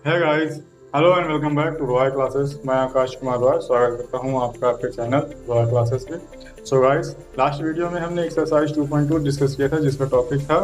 है guys. Hello and welcome back to Roy classes. मैं आकाश कुमार रॉय स्वागत करता हूं आपका आपके चैनल रॉय क्लासेस में। सो गाइस, लास्ट वीडियो में हमने एक्सरसाइज 2.2 डिस्कस किया था जिसका टॉपिक था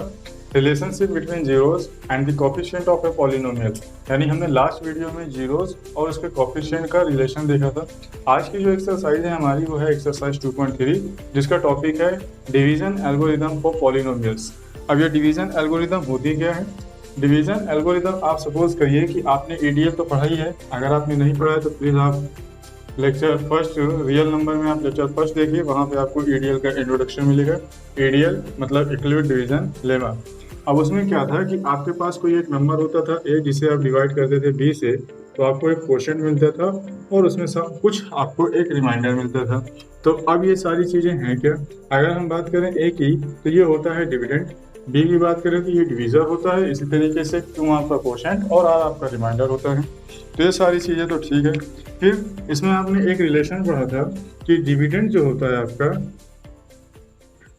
relationship between zeros and the coefficient of a polynomial. यानी हमने लास्ट वीडियो में जीरोस और उसके कोफिशिएंट का रिलेशन देखा था। आज की जो एक्सरसाइज है हमारी वो है एक्सरसाइज 2.3 जिसका टॉपिक है डिवीजन एल्गोरिदम फॉर पॉलिनोमियल्स। अब ये डिवीजन एल्गोरिदम होती क्या है? डिवीजन एल्गोरिदम आप सपोज करिए कि आपने ईडीएफ तो पढ़ा ही है। अगर आपने नहीं पढ़ा है तो प्लीज़ आप लेक्चर फर्स्ट रियल नंबर में आप लेक्चर फर्स्ट देखिए, वहाँ पे आपको ईडीएल का इंट्रोडक्शन मिलेगा। ईडीएल मतलब इक्विवेलेंट डिवीजन लेमा। अब उसमें क्या था कि आपके पास कोई एक नंबर होता था ए जिसे आप डिवाइड करते थे बी से, तो आपको एक क्वोशिएंट मिलता था और उसमें सब कुछ आपको एक रिमाइंडर मिलता था। तो अब ये सारी चीज़ें हैं क्या? अगर हम बात करें ए की तो ये होता है डिविडेंड, बी की बात करें तो ये डिवीजर होता है, इसी तरीके से क्यों आपका क्वोशिएंट और आर आपका रिमाइंडर होता है। तो ये सारी चीज़ें तो ठीक है। फिर इसमें आपने एक रिलेशन पढ़ा था कि डिविडेंड जो होता है आपका,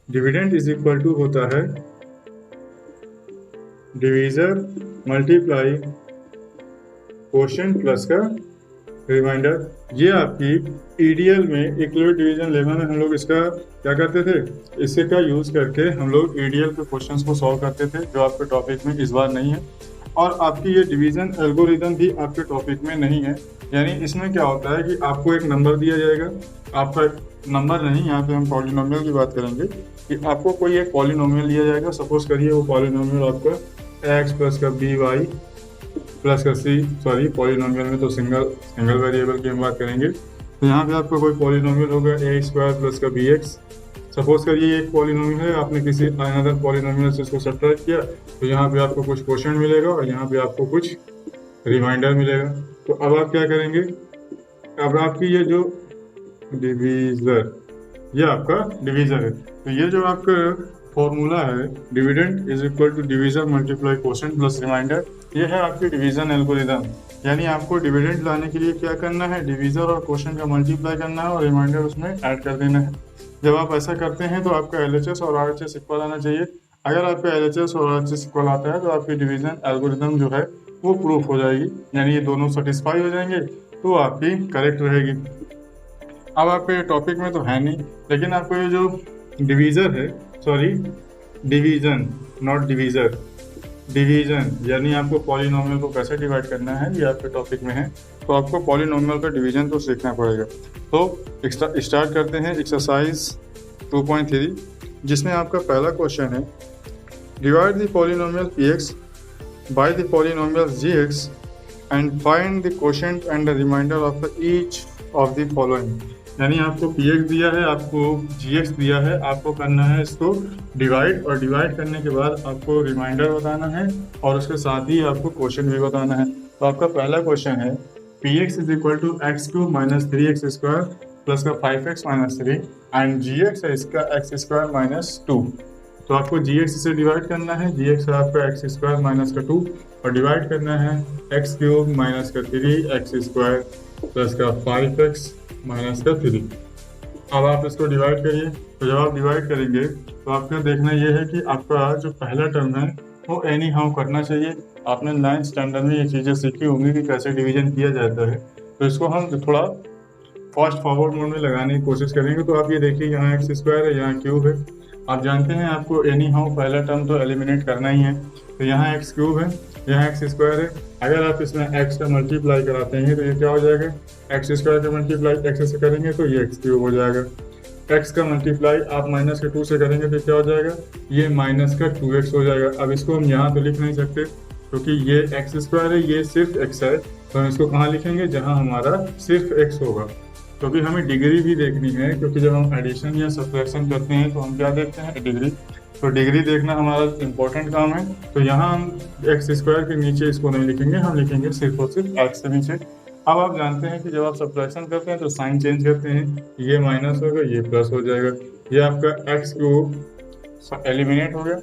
डिविडेंड इज इक्वल टू होता है डिवीजर मल्टीप्लाई क्वोशिएंट प्लस का रिमाइंडर। ये आपकी ईडीएल में इक्विवेलेंट डिवीजन लेमा में हम लोग इसका क्या करते थे, इससे का यूज करके हम लोग ईडीएल के क्वेश्चंस को सॉल्व करते थे जो आपके टॉपिक में इस बार नहीं है। और आपकी ये डिवीजन एल्गोरिदम भी आपके टॉपिक में नहीं है। यानी इसमें क्या होता है कि आपको एक नंबर दिया जाएगा, आपका नंबर नहीं, यहाँ पे हम पॉलिनोमियल की बात करेंगे कि आपको कोई एक पॉलिनोमियल दिया जाएगा। सपोज करिए वो पॉलिनोमियल आपका एक्स प्लस का बी वाई प्लस का सी, सॉरी पॉलिनोमियल में तो सिंगल वेरिएबल की हम बात करेंगे। तो यहाँ पे आपका कोई पॉलिनोमियल होगा ए स्क्वायर प्लस का बी एक्स। सपोज करिए एक पॉलिनोमियल है, आपने किसी अनदर पॉलिनोमियल से इसको सब्ट्रैक्ट किया, तो यहाँ पे आपको कुछ क्वोशिएंट मिलेगा और यहाँ पे आपको कुछ रिमाइंडर मिलेगा। तो अब आप क्या करेंगे, अब आपकी ये जो डिवीजर, ये आपका डिवीजर है। तो ये जो आपका फॉर्मूला है dividend is equal to divisor multiply quotient plus remainder, ये है आपकी डिवीजन एल्गोरिदम। यानी आपको डिविडेंड लाने के लिए क्या करना है, डिवीजर और क्वोशिएंट का मल्टीप्लाई करना है और रिमाइंडर उसमें ऐड कर देना है। जब आप ऐसा करते हैं तो आपका एलएचएस और आरएचएस इक्वल आना चाहिए। अगर आपका एलएचएस और आरएचएस इक्वल आता है तो आपकी डिवीजन एल्गोरिदम जो है वो प्रूफ हो जाएगी, यानी ये दोनों सेटिस्फाई हो जाएंगे तो आपकी करेक्ट रहेगी। अब आपके टॉपिक में तो है नहीं, लेकिन आपको ये जो डिवीजर है, sorry division not divisor, division यानी आपको पॉलिनोमियल को कैसे डिवाइड करना है ये आपके टॉपिक में है। तो आपको पॉलिनोमियल का डिवीजन तो सीखना पड़ेगा। तो स्टार्ट करते हैं एक्सरसाइज 2.3 जिसमें आपका पहला क्वेश्चन है divide the polynomial px by the polynomial gx and find the quotient and the remainder of each of the following. यानी आपको px दिया है, आपको gx दिया है, आपको करना है इसको डिवाइड, और डिवाइड करने के बाद आपको रिमाइंडर बताना है और उसके साथ ही आपको क्वेश्चन भी बताना है। तो आपका पहला क्वेश्चन है px is equal to X cube minus 3x square plus का 5x माइनस 3 एंड gx है इसका एक्स स्क्वायर माइनस 2। तो आपको gx से डिवाइड करना है, gx है आपका एक्स स्क्वायर माइनस का 2 और डिवाइड करना है एक्स क्यूब माइनस का 3x स्क्वायर प्लस का 5x माइनस का 3। अब आप इसको डिवाइड करिए। तो जब आप डिवाइड करेंगे तो आपका देखना ये है कि आपका जो पहला टर्म है वो एनी हाउ करना चाहिए। आपने 9th स्टैंडर्ड में ये चीज़ें सीखी होंगी कि कैसे डिवीजन किया जाता है। तो इसको हम थोड़ा फास्ट फॉरवर्ड मोड में लगाने की कोशिश करेंगे। तो आप ये देखिए यहाँ एक्स स्क्वायर है, यहाँ क्यूब है। आप जानते हैं आपको एनी हाउ पहला टर्म तो एलिमिनेट करना ही है। तो यहाँ एक्स क्यूब है, यहाँ एक्स स्क्वायर है। अगर आप इसमें एक्स का मल्टीप्लाई कराते हैं तो ये क्या हो जाएगा, एक्स स्क्वायर का मल्टीप्लाई एक्स से करेंगे तो ये एक्स क्यूब हो जाएगा। एक्स का मल्टीप्लाई आप माइनस का 2 से करेंगे तो क्या हो जाएगा, ये माइनस का 2x हो जाएगा। अब इसको हम यहाँ तो लिख नहीं सकते क्योंकि ये एक्स स्क्वायर है, ये सिर्फ एक्स है। तो हम इसको कहाँ लिखेंगे, जहाँ हमारा सिर्फ एक्स होगा, क्योंकि हमें डिग्री भी देखनी है। क्योंकि जब हम एडिशन या सब्ट्रैक्शन करते हैं तो हम क्या देखते हैं, डिग्री। तो डिग्री देखना हमारा इंपॉर्टेंट काम है। तो यहाँ हम एक्स स्क्वायर के नीचे इसको नहीं लिखेंगे, हम लिखेंगे सिर्फ और सिर्फ एक्स के नीचे। अब आप जानते हैं कि जब आप सब्ट्रैक्शन करते हैं तो साइन चेंज करते हैं, ये माइनस होगा ये प्लस हो जाएगा। ये आपका एक्स क्यूब एलिमिनेट हो गया,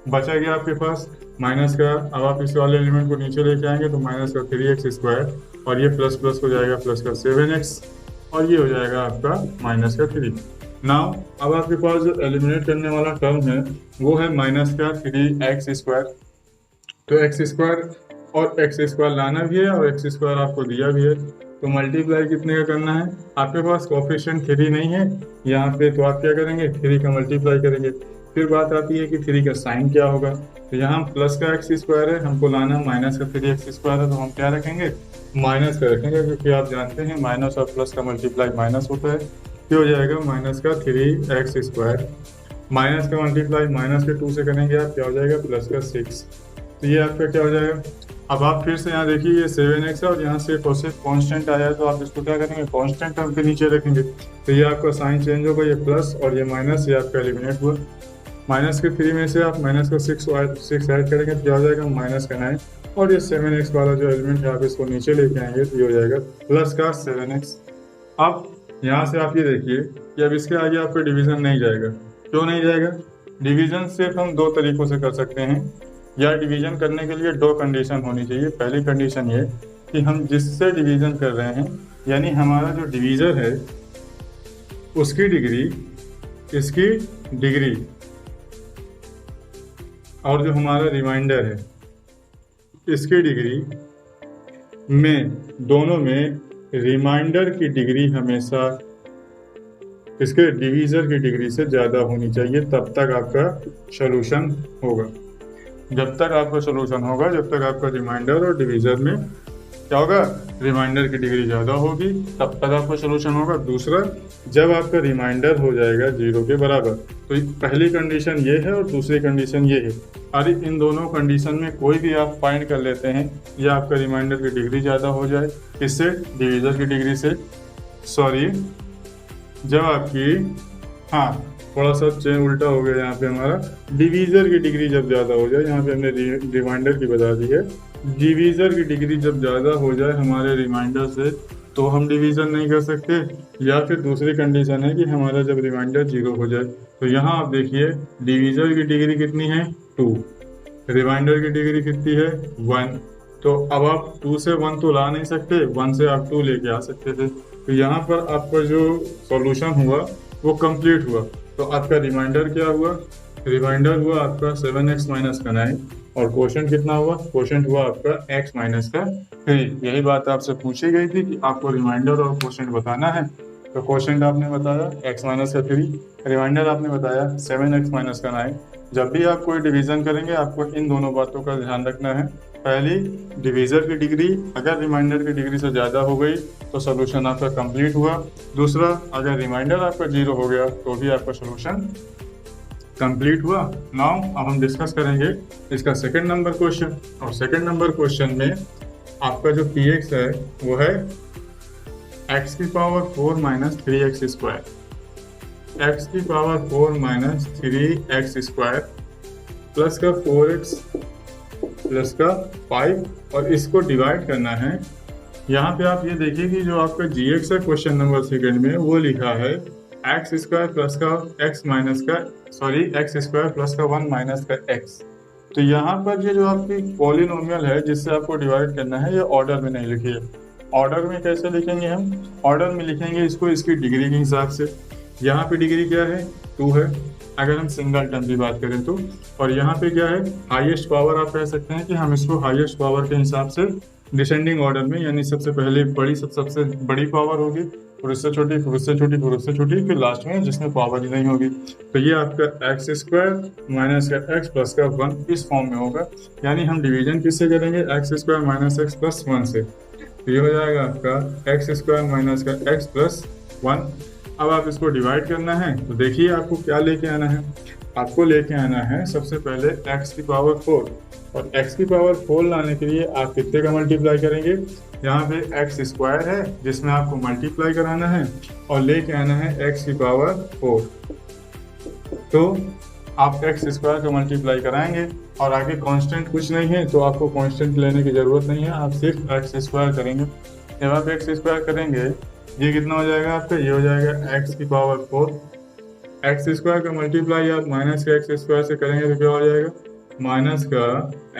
बचा गया आपके पास माइनस का। अब आप इस वाले एलिमेंट को नीचे लेके आएंगे तो माइनस का 3x स्क्वायर और ये प्लस प्लस हो जाएगा प्लस का 7x और ये हो जाएगा आपका माइनस का 3। नाउ अब आपके पास जो एलिमिनेट करने वाला टर्म है वो है माइनस का 3x स्क्वायर। तो एक्स स्क्वायर और एक्स स्क्वायर लाना भी है और एक्स स्क्वायर आपको दिया भी है। तो मल्टीप्लाई कितने का करना है, आपके पास कोफिशिएंट 3 नहीं है यहाँ पे, तो आप क्या करेंगे 3 का मल्टीप्लाई करेंगे। फिर बात आती है कि 3 का साइन क्या होगा, तो यहाँ प्लस का एक्स स्क्वायर है, हमको लाना माइनस का 3x स्क्वायर है, तो हम क्या रखेंगे माइनस का रखेंगे, क्योंकि आप जानते हैं माइनस और प्लस का मल्टीप्लाई माइनस होता है। क्या हो जाएगा माइनस का 3x स्क्वायर, माइनस का मल्टीप्लाई माइनस के 2 से करेंगे आप, क्या हो जाएगा प्लस का 6। तो ये आपका क्या हो जाएगा। अब आप फिर से यहाँ देखिए ये 7x है और यहाँ से कांस्टेंट आया है, तो आप इसको क्या करेंगे कांस्टेंट टर्म के नीचे रखेंगे, तो ये आपका साइन चेंज होगा, ये प्लस और ये माइनस, ये आपका एलिमिनेट हुआ। माइनस के 3 में से आप माइनस का 6 ऐड करेंगे तो क्या हो जाएगा माइनस का 9, और ये 7x वाला जो एलिमेंट है आप इसको नीचे लेके आएंगे तो ये हो जाएगा प्लस का 7x। अब यहाँ से आप ये देखिए कि अब इसके आगे आपका डिवीजन नहीं जाएगा। क्यों नहीं जाएगा, डिवीजन सिर्फ हम 2 तरीकों से कर सकते हैं, या डिवीजन करने के लिए 2 कंडीशन होनी चाहिए। पहली कंडीशन ये कि हम जिससे डिवीजन कर रहे हैं, यानी हमारा जो डिवीजर है उसकी डिग्री, इसकी डिग्री, और जो हमारा रिमाइंडर है इसकी डिग्री में, दोनों में रिमाइंडर की डिग्री हमेशा इसके डिवीजर की डिग्री से ज़्यादा होनी चाहिए, तब तक आपका सॉल्यूशन होगा। जब तक आपका सॉल्यूशन होगा, जब तक आपका रिमाइंडर और डिवीजर में क्या होगा रिमाइंडर की डिग्री ज़्यादा होगी, तब तक आपका सॉल्यूशन होगा। दूसरा, जब आपका रिमाइंडर हो जाएगा 0 के बराबर, तो पहली कंडीशन ये है और दूसरी कंडीशन ये है। अरे इन दोनों कंडीशन में कोई भी आप फाइंड कर लेते हैं, या आपका रिमाइंडर की डिग्री ज़्यादा हो जाए इससे डिवीजर की डिग्री से, सॉरी जब आपकी, हाँ थोड़ा सा चेन उल्टा हो गया यहाँ पे, हमारा डिवीजर की डिग्री जब ज़्यादा हो जाए, यहाँ पे हमने रिमाइंडर की बता दी है, डिवीजर की डिग्री जब ज़्यादा हो जाए हमारे रिमाइंडर से, तो हम डिवीजन नहीं कर सकते। या फिर दूसरी कंडीशन है कि हमारा जब रिमाइंडर 0 हो जाए, तो यहाँ आप देखिए डिवीजर की डिग्री कितनी है 2, रिमाइंडर की डिग्री कितनी है 1, तो अब आप 2 से 1 तो ला नहीं सकते, 1 से आप 2 लेके आ सकते थे। तो यहाँ पर आपका जो सॉल्यूशन हुआ वो कंप्लीट हुआ। तो आपका रिमाइंडर क्या हुआ, रिमाइंडर हुआ आपका 7x माइनस का 9, और क्वोशंट कितना हुआ, क्वोशंट हुआ आपका x माइनस का 3। यही बात आपसे पूछी गई थी कि आपको रिमाइंडर और क्वोशंट बताना है, तो क्वोशंट आपने बताया x माइनस का 3, रिमाइंडर आपने बताया 7x माइनस का 9। जब भी आप कोई डिवीजन करेंगे आपको इन दोनों बातों का ध्यान रखना है। पहली, डिवीजर की डिग्री अगर रिमाइंडर की डिग्री से ज़्यादा हो गई तो सोल्यूशन आपका कंप्लीट हुआ। दूसरा, अगर रिमाइंडर आपका 0 हो गया तो भी आपका सोल्यूशन कंप्लीट हुआ। नाउ अब हम डिस्कस करेंगे इसका सेकंड नंबर क्वेश्चन, और सेकंड नंबर क्वेश्चन में आपका जो px है वो है x की power 4 minus 3x square, x की power 4 minus 3x square plus का 4x प्लस का 5, और इसको डिवाइड करना है। यहाँ पे आप ये देखिए कि जो आपका gx है क्वेश्चन नंबर सेकंड में, वो लिखा है एक्स स्क्वायर प्लस का एक्स माइनस का, सॉरी एक्स स्क्वायर प्लस का 1 माइनस का एक्स। तो यहाँ पर ये जो आपकी पॉलिनोमियल है जिससे आपको डिवाइड करना है, ये ऑर्डर में नहीं लिखी है। ऑर्डर में कैसे लिखेंगे हम, ऑर्डर में लिखेंगे इसको इसकी डिग्री के हिसाब से। यहाँ पे डिग्री क्या है 2 है अगर हम सिंगल टर्म की बात करें तो, और यहाँ पे क्या है हाईएस्ट पावर, आप कह सकते हैं कि हम इसको हाईएस्ट पावर के हिसाब से डिसेंडिंग ऑर्डर में, यानी सबसे पहले बड़ी सबसे बड़ी पावर होगी, फिर उससे छोटी, फिर उससे छोटी, फिर उससे छोटी, फिर लास्ट में जिसमें पावर ही नहीं होगी। तो ये आपका एक्स स्क्वायर माइनस का एक्स प्लस का 1 इस फॉर्म में होगा। यानी हम डिवीजन किससे करेंगे, x square minus x plus 1 से। तो ये हो जाएगा आपका एक्स स्क्वायर माइनस का एक्स प्लस 1। अब आप इसको डिवाइड करना है तो देखिए आपको क्या लेके आना है, आपको लेके आना है सबसे पहले x की पावर 4, और x की पावर 4 लाने के लिए आप कितने का मल्टीप्लाई करेंगे, यहाँ पे x स्क्वायर है जिसमें आपको मल्टीप्लाई कराना है और लेके आना है x की पावर 4। तो आप x स्क्वायर का मल्टीप्लाई कराएंगे, और आगे कांस्टेंट कुछ नहीं है तो आपको कांस्टेंट लेने की ज़रूरत नहीं है, आप सिर्फ x स्क्वायर करेंगे। जब आप x स्क्वायर करेंगे ये कितना हो जाएगा आपका, ये हो जाएगा x की पावर 4, एक्स स्क्वायर का मल्टीप्लाई आप माइनस का एक्स स्क्वायर से करेंगे तो क्या हो जाएगा माइनस का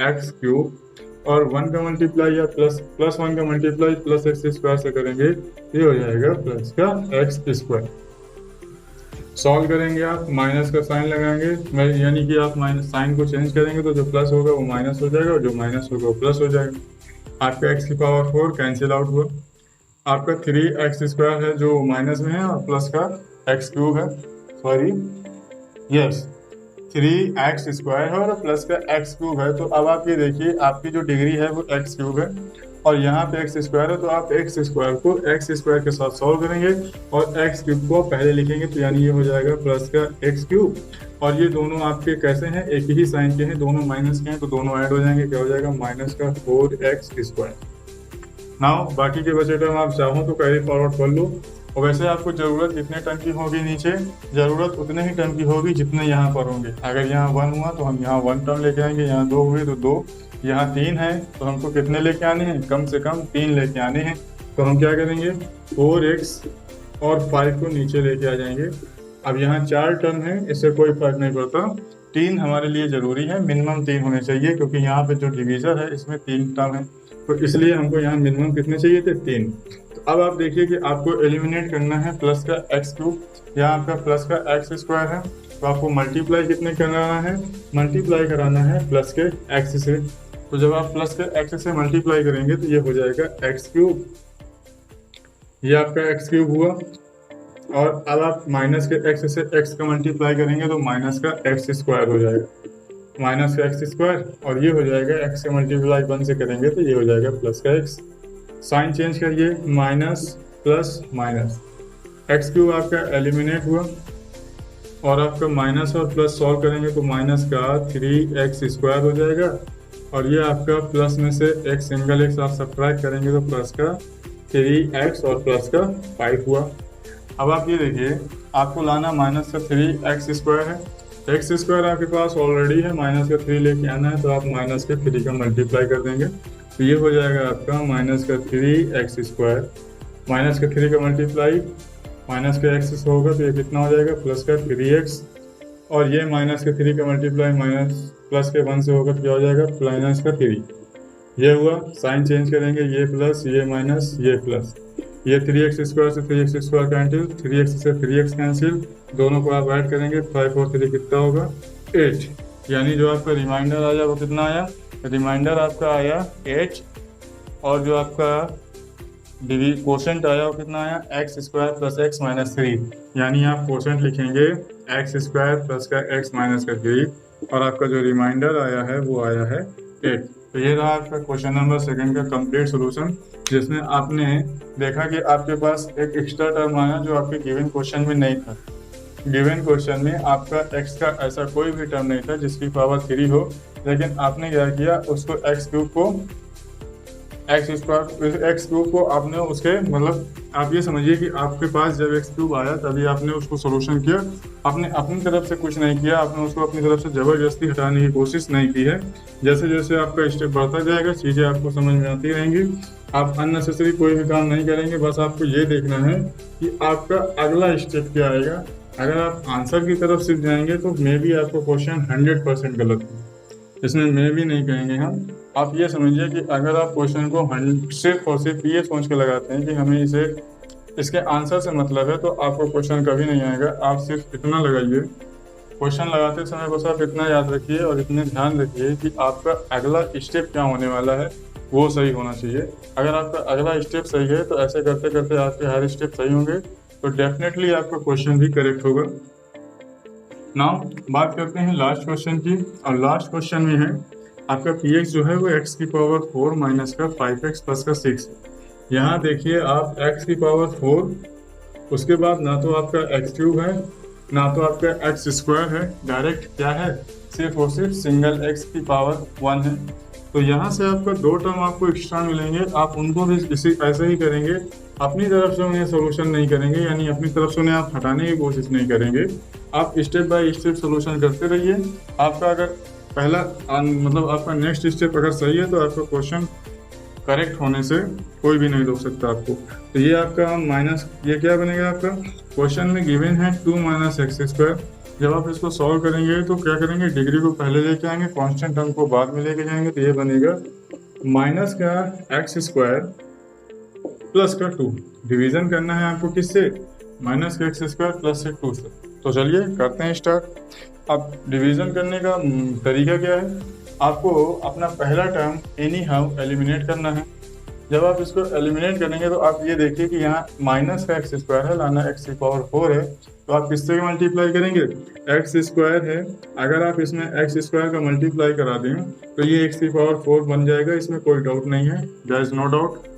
एक्स क्यूब, और 1 का मल्टीप्लाई या प्लस 1 का मल्टीप्लाई प्लस एक्स स्क्वायर से करेंगे, ये हो जाएगा प्लस का एक्स स्क्वायर। सॉल्व करेंगे आप, माइनस का साइन लगाएंगे, यानी कि आप माइनस साइन को चेंज करेंगे तो जो प्लस होगा वो माइनस हो जाएगा और जो माइनस होगा वो प्लस हो जाएगा। आपका एक्स की पावर 4 कैंसिल आउट हुआ। आपका 3x² है जो माइनस में है और प्लस का x³ है, सॉरी यस 3x² है और प्लस का x³ है। तो अब आप ये देखिए आपकी जो डिग्री है वो x³ है और यहाँ पे x² है, तो आप x² को x² के साथ सॉल्व करेंगे और x³ को पहले लिखेंगे, तो यानी ये हो जाएगा प्लस का x³ और ये दोनों आपके कैसे हैं, एक ही साइन के हैं, दोनों माइनस के हैं, तो दोनों ऐड हो जाएंगे, क्या हो जाएगा माइनस का 4x²। नाउ बाकी के बचे टर्म आप चाहो तो कैरी फॉरवर्ड कर लो, और वैसे आपको ज़रूरत जितने टर्म की होगी नीचे, ज़रूरत उतने ही टर्म की होगी जितने यहाँ पर होंगे। अगर यहाँ 1 हुआ तो हम यहाँ 1 टर्म लेके आएंगे, यहाँ 2 हुए तो 2, यहाँ 3 है तो हमको कितने लेके आने हैं, कम से कम 3 लेके आने हैं। तो हम क्या करेंगे 4x और 5 को नीचे लेके आ जाएंगे। अब यहाँ 4 टर्म है, इससे कोई फर्क नहीं पड़ता, 3 हमारे लिए ज़रूरी है, मिनिमम 3 होने चाहिए, क्योंकि यहाँ पे जो डिवीज़र है इसमें 3 टर्म है, तो इसलिए हमको यहाँ मिनिमम कितने चाहिए थे, 3। तो अब आप देखिए कि आपको एलिमिनेट करना है प्लस का x³, यहाँ आपका प्लस का x² है, तो आपको मल्टीप्लाई कितने कराना है, मल्टीप्लाई कराना है प्लस के x से। तो जब आप प्लस के x से मल्टीप्लाई करेंगे तो ये हो जाएगा x³, ये आपका x³ हुआ। और अब आप माइनस के x से x का मल्टीप्लाई करेंगे तो माइनस का x² हो जाएगा, माइनस का x², और ये हो जाएगा x से मल्टीप्लाई 1 से करेंगे तो ये हो जाएगा प्लस का x। साइन चेंज करिए, माइनस प्लस माइनस, x³ आपका एलिमिनेट हुआ और आपका माइनस और प्लस सॉल्व करेंगे तो माइनस का 3x² हो जाएगा, और ये आपका प्लस में से एक सिंगल x आप सब्ट्रैक्ट करेंगे तो प्लस का 3x और प्लस का 5 हुआ। अब आप ये देखिए आपको लाना माइनस का 3x² है, x² आपके पास ऑलरेडी है, माइनस का 3 लेके आना है, तो आप माइनस के 3 का मल्टीप्लाई कर देंगे, तो ये हो जाएगा आपका माइनस का 3x², माइनस का 3 का मल्टीप्लाई माइनस का x होगा तो ये कितना हो जाएगा प्लस का 3x, और ये माइनस के 3 का मल्टीप्लाई माइनस प्लस के 1 से होगा तो क्या हो जाएगा माइनस का 3। ये हुआ, साइन चेंज करेंगे, ये प्लस ये माइनस ये प्लस, ये 3x² से 3x² कैंसिल, 3x से 3x कैंसिल, दोनों को आप ऐड करेंगे, 5 और 3 कितना होगा 8, यानी जो आपका रिमाइंडर आया वो कितना आया, रिमाइंडर आपका आया 8, और जो आपका कोशेंट आया वो कितना आया x² प्लस x माइनस 3, यानी आप कोशेंट लिखेंगे x² प्लस का x माइनस का 3, और आपका जो रिमाइंडर आया है वो आया है 8। तो ये रहा आपका क्वेश्चन नंबर 2 का कंप्लीट सॉल्यूशन, जिसमें आपने देखा कि आपके पास एक एक्स्ट्रा टर्म आया जो आपके गिवन क्वेश्चन में नहीं था। गिवन क्वेश्चन में आपका x का ऐसा कोई भी टर्म नहीं था जिसकी पावर 3 हो, लेकिन आपने क्या किया, उसको x³ को आपने उसके मतलब आप ये समझिए कि आपके पास जब x³ आया तभी आपने उसको सोल्यूशन किया, आपने अपनी तरफ से कुछ नहीं किया, आपने उसको अपनी तरफ से ज़बरदस्ती हटाने की कोशिश नहीं की है। जैसे जैसे आपका स्टेप बढ़ता जाएगा चीज़ें आपको समझ में आती रहेंगी, आप अननेसेसरी कोई भी काम नहीं करेंगे, बस आपको ये देखना है कि आपका अगला स्टेप क्या आएगा। अगर आप आंसर की तरफ सिर्फ जाएंगे तो मे बी आपको क्वेश्चन 100% गलत है, इसमें मे भी नहीं कहेंगे हम। आप ये समझिए कि अगर आप क्वेश्चन को सिर्फ और सिर्फ ये सोच के लगाते हैं कि हमें इसके आंसर से मतलब है, तो आपको क्वेश्चन कभी नहीं आएगा। आप सिर्फ इतना लगाइए, क्वेश्चन लगाते समय बस आप इतना याद रखिए और इतने ध्यान रखिए कि आपका अगला स्टेप क्या होने वाला है वो सही होना चाहिए। अगर आपका अगला स्टेप सही है तो ऐसे करते करते आपके हर स्टेप सही होंगे, तो डेफिनेटली आपका क्वेश्चन भी करेक्ट होगा। नाउ बात करते हैं लास्ट क्वेश्चन की, और लास्ट क्वेश्चन में है आपका px जो है वो x की पावर 4 माइनस का 5x प्लस का 6। यहाँ देखिए आप x की पावर 4, उसके बाद ना तो आपका x³ है ना तो आपका x² है, डायरेक्ट क्या है सिर्फ और सिर्फ सिंगल x की पावर 1 है। तो यहाँ से आपका 2 टर्म आपको एक्स्ट्रा मिलेंगे, आप उनको भी ऐसे ही करेंगे, अपनी तरफ से उन्हें सोल्यूशन नहीं करेंगे, यानी अपनी तरफ से उन्हें आप हटाने की कोशिश नहीं करेंगे। आप स्टेप बाय स्टेप सोल्यूशन करते रहिए। आपका अगर पहला मतलब आपका नेक्स्ट स्टेप अगर सही है तो आपका क्वेश्चन करेक्ट होने से कोई भी नहीं रोक सकता आपको। तो ये आपका माइनस, ये क्या बनेगा आपका क्वेश्चन में गिवन है 2 माइनस x²। जब आप इसको सॉल्व करेंगे तो क्या करेंगे, डिग्री को पहले लेके आएंगे, कांस्टेंट टर्म को बाद में लेके जाएंगे, तो ये बनेगा माइनस का x² प्लस का 2। डिवीजन करना है आपको किससे, माइनस का x² प्लस से 2 से। तो चलिए करते हैं स्टार्ट। अब डिवीज़न करने का तरीका क्या है, आपको अपना पहला टर्म एनी हाउ एलिमिनेट करना है। जब आप इसको एलिमिनेट करेंगे तो आप ये देखिए कि यहाँ माइनस का एक्स स्क्वायर है, लाना एक्स की पावर 4 है, तो आप किससे मल्टीप्लाई करेंगे, एक्स स्क्वायर है, अगर आप इसमें एक्स स्क्वायर का मल्टीप्लाई करा दें तो ये एक्स की पावर 4 बन जाएगा, इसमें कोई डाउट नहीं है, देयर इज नो डाउट।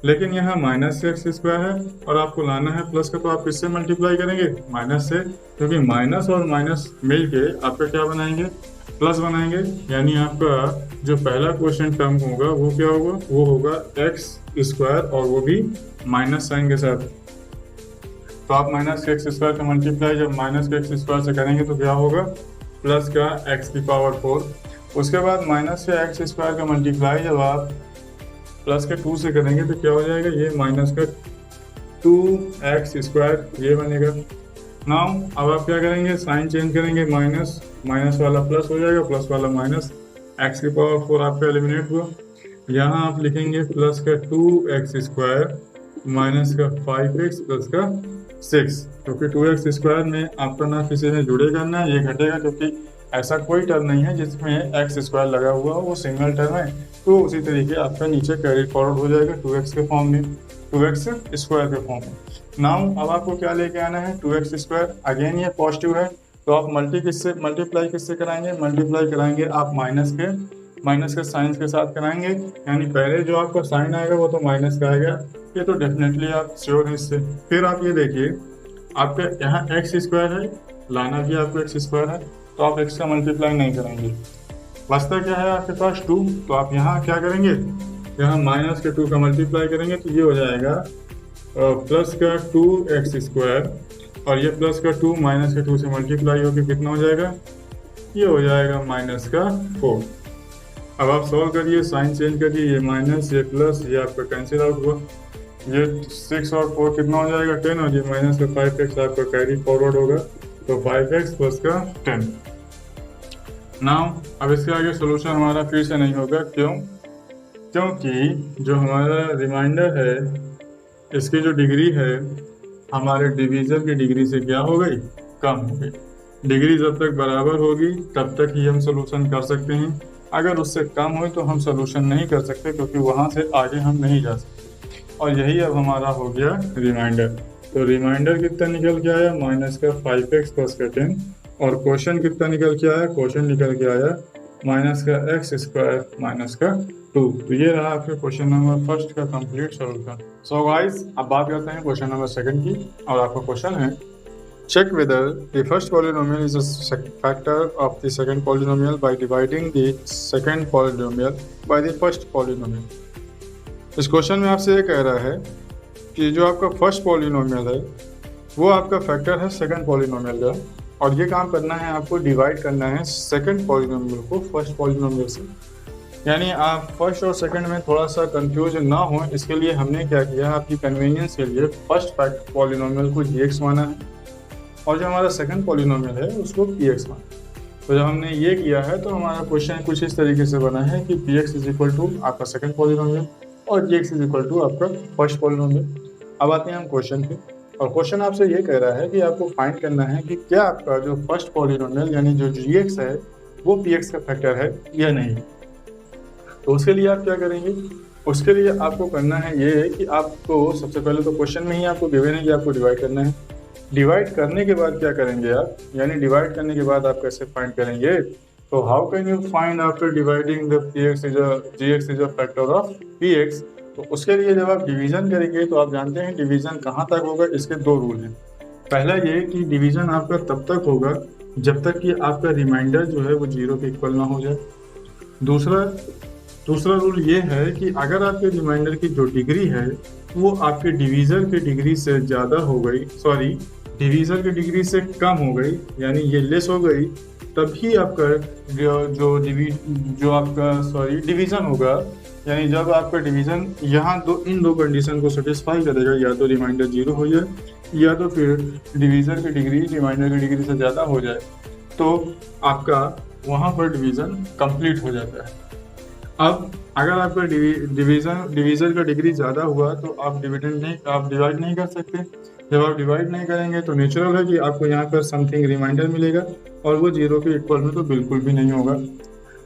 लेकिन यहाँ माइनस से एक्स स्क्वायर है और आपको लाना है प्लस का, तो आप किससे मल्टीप्लाई करेंगे, माइनस से, क्योंकि माइनस और माइनस मिल के आपका क्या बनाएंगे, प्लस बनाएंगे। यानी आपका जो पहला क्वेश्चन टर्म होगा वो क्या होगा, वो होगा एक्स स्क्वायर और वो भी माइनस साइन के साथ। तो आप माइनस के एक्स स्क्वायर का मल्टीप्लाई जब माइनस के एक्स स्क्वायर से करेंगे तो क्या होगा, प्लस का एक्स की पावर 4। उसके बाद माइनस के एक्स स्क्वायर का मल्टीप्लाई जब आप प्लस के 2 से करेंगे तो क्या हो जाएगा, ये माइनस का 2x स्क्वायर ये बनेगा। नाउ अब आप क्या करेंगे, साइन चेंज करेंगे, माइनस माइनस वाला प्लस हो जाएगा, प्लस वाला माइनस, x की पावर 4 आपका एलिमिनेट हुआ। यहाँ आप लिखेंगे प्लस का 2x स्क्वायर माइनस का 5x प्लस का 6, क्योंकि 2x स्क्वायर में आपका ना किसी में जुड़ेगा ना ये घटेगा, क्योंकि ऐसा कोई टर्म नहीं है जिसमें एक्स स्क्वायर लगा हुआ हो, वो सिंगल टर्म है। तो उसी तरीके आपका नीचे कैरी फॉरवर्ड हो जाएगा 2x के फॉर्म में, 2x स्क्वायर के फॉर्म में। नाउ अब आपको क्या लेके आना है, 2x स्क्वायर, अगेन ये पॉजिटिव है तो आप मल्टीप्लाई किससे कराएंगे, मल्टीप्लाई कराएंगे आप माइनस के साइन के साथ कराएंगे, यानी पहले जो आपका साइन आएगा वो तो माइनस का आएगा, ये तो डेफिनेटली आप श्योर है इससे। फिर आप ये देखिए आपका यहाँ एक्स स्क्वायर है, लाना भी आपको एक्स स्क्वायर है, तो आप एक्स का मल्टीप्लाई नहीं करेंगे, बचता क्या है आपके पास 2, तो आप यहाँ क्या करेंगे, यहाँ माइनस के 2 का मल्टीप्लाई करेंगे तो ये हो जाएगा प्लस का 2x स्क्वायर, और ये प्लस का 2 माइनस के 2 से मल्टीप्लाई होकर कितना हो जाएगा, ये हो जाएगा माइनस का 4। अब आप सॉल्व करिए, साइन चेंज करिए, ये माइनस ये प्लस ये आपका कैंसिल आउट हुआ, ये 6 और 4 कितना हो जाएगा 10, और ये माइनस का 5x आपका कैरी फॉरवर्ड होगा, तो 5x प्लस का 10। नाउ अब इसके आगे सोल्यूशन हमारा फिर से नहीं होगा, क्योंकि जो हमारा रिमाइंडर है इसकी जो डिग्री है हमारे डिवीज़न की डिग्री से क्या हो गई, कम हो गई। डिग्री जब तक बराबर होगी तब तक ही हम सोल्यूशन कर सकते हैं, अगर उससे कम हो तो हम सोल्यूशन नहीं कर सकते, क्योंकि वहाँ से आगे हम नहीं जा सकते। और यही अब हमारा हो गया रिमाइंडर। तो रिमाइंडर कितना निकल के आया, माइनस का 5x प्लस का 10, और क्वेश्चन कितना निकल के आया, क्वेश्चन निकल के आया माइनस का एक्स स्क्वायर माइनस का 2। तो ये रहा आपके क्वेश्चन नंबर फर्स्ट का कंप्लीट सॉल्यूशन। सो गाइस अब बात करते हैं क्वेश्चन नंबर सेकंड की, और आपका क्वेश्चन है check whether the first polynomial is a factor of the second polynomial by dividing the second polynomial by the first polynomial। इस क्वेश्चन में आपसे ये कह रहा है कि जो आपका फर्स्ट पॉलिनोमियल है वो आपका फैक्टर है सेकंड पॉलिनोमियल का, और ये काम करना है आपको, डिवाइड करना है सेकंड पॉलिनोमियल को फर्स्ट पॉलिनोमियल से। यानी आप फर्स्ट और सेकंड में थोड़ा सा कंफ्यूज ना हो, इसके लिए हमने क्या किया, आपकी कन्वीनियंस के लिए फर्स्ट पॉलिनोमियल को gx माना है, और जो हमारा सेकंड पॉलिनोमियल है उसको px माना। तो जब हमने ये किया है तो हमारा क्वेश्चन कुछ इस तरीके से बना है कि px इज इक्वल टू आपका सेकंड पॉलिनोमियल और gx इज इक्वल टू आपका फर्स्ट पॉलिनोमियल। अब आते हैं हम क्वेश्चन पे, और क्वेश्चन आपसे ये कह रहा है कि आपको फाइंड करना है कि क्या आपका जो फर्स्ट पॉलिनोमियल यानी जो gx है वो px का फैक्टर है या नहीं। तो उसके लिए आप क्या करेंगे, उसके लिए आपको करना है ये कि आपको सबसे पहले तो क्वेश्चन में ही आपको गिवन है कि आपको डिवाइड करना है। डिवाइड करने के बाद क्या करेंगे आप, यानी डिवाइड करने के बाद आप कैसे फाइंड करेंगे, तो how can you find after dividing the gx is a factor of px। तो उसके लिए जब आप डिवीजन करेंगे तो आप जानते हैं डिवीजन कहाँ तक होगा, इसके 2 रूल हैं। पहला ये कि डिवीजन आपका तब तक होगा जब तक कि आपका रिमाइंडर जो है वो 0 के इक्वल ना हो जाए। दूसरा रूल ये है कि अगर आपके रिमाइंडर की जो डिग्री है वो आपके डिवीज़र की डिग्री से ज़्यादा हो गई, डिवीज़र की डिग्री से कम हो गई, यानी ये लेस हो गई, तभी आपका डिवीज़न होगा। यानी जब आपका डिवीज़न यहाँ इन दो कंडीशन को सेटिस्फाई करेगा, या तो रिमाइंडर 0 हो जाए या तो फिर डिवीज़र की डिग्री रिमाइंडर की डिग्री से ज़्यादा हो जाए, तो आपका वहाँ पर डिवीज़न कंप्लीट हो जाता है। अब अगर आपका डिवीज़र का डिग्री ज़्यादा हुआ तो आप डिवाइड नहीं कर सकते, जब आप डिवाइड नहीं करेंगे तो नेचुरल है कि आपको यहाँ पर समथिंग रिमाइंडर मिलेगा और वो 0 के इक्वल में तो बिल्कुल भी नहीं होगा।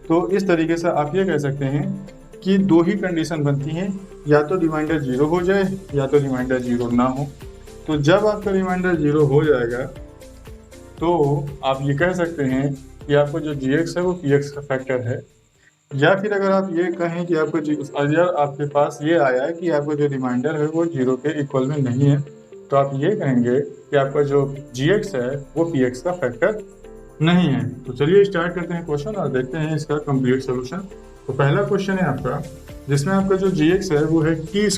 तो इस तरीके से आप ये कह सकते हैं कि दो ही कंडीशन बनती हैं, या तो रिमाइंडर 0 हो जाए या तो रिमाइंडर 0 ना हो। तो जब आपका रिमाइंडर 0 हो जाएगा तो आप ये कह सकते हैं कि आपको जो gx है वो px का फैक्टर है। या फिर अगर आप ये कहें कि आपको अगर आपके पास ये आया है कि आपका जो रिमाइंडर है वो 0 के इक्वल में नहीं है, तो आप ये कहेंगे कि आपका जो gx है वो px का फैक्टर नहीं है। तो चलिए स्टार्ट करते हैं क्वेश्चन और देखते हैं इसका कंप्लीट सोल्यूशन। तो पहला क्वेश्चन है आपका, जिसमें आपका जो gx है वो है टी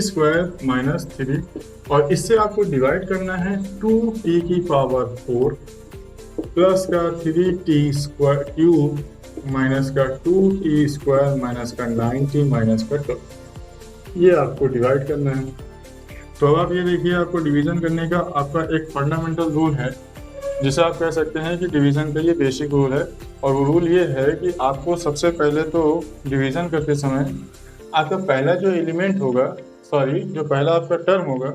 स्क्वायर माइनस 3, और इससे आपको डिवाइड करना है 2t की पावर 4 प्लस का 3t स्क्वायर क्यूब माइनस का 2t स्क्वायर माइनस का 9t माइनस का 12, ये आपको डिवाइड करना है। तो अब आप ये देखिए, आपको डिवीजन करने का आपका एक फंडामेंटल रूल है, जिसे आप कह सकते हैं कि डिवीजन का ये बेसिक रूल है। और वो रूल ये है कि आपको सबसे पहले तो डिवीजन करते समय आपका पहला जो एलिमेंट होगा, जो पहला आपका टर्म होगा,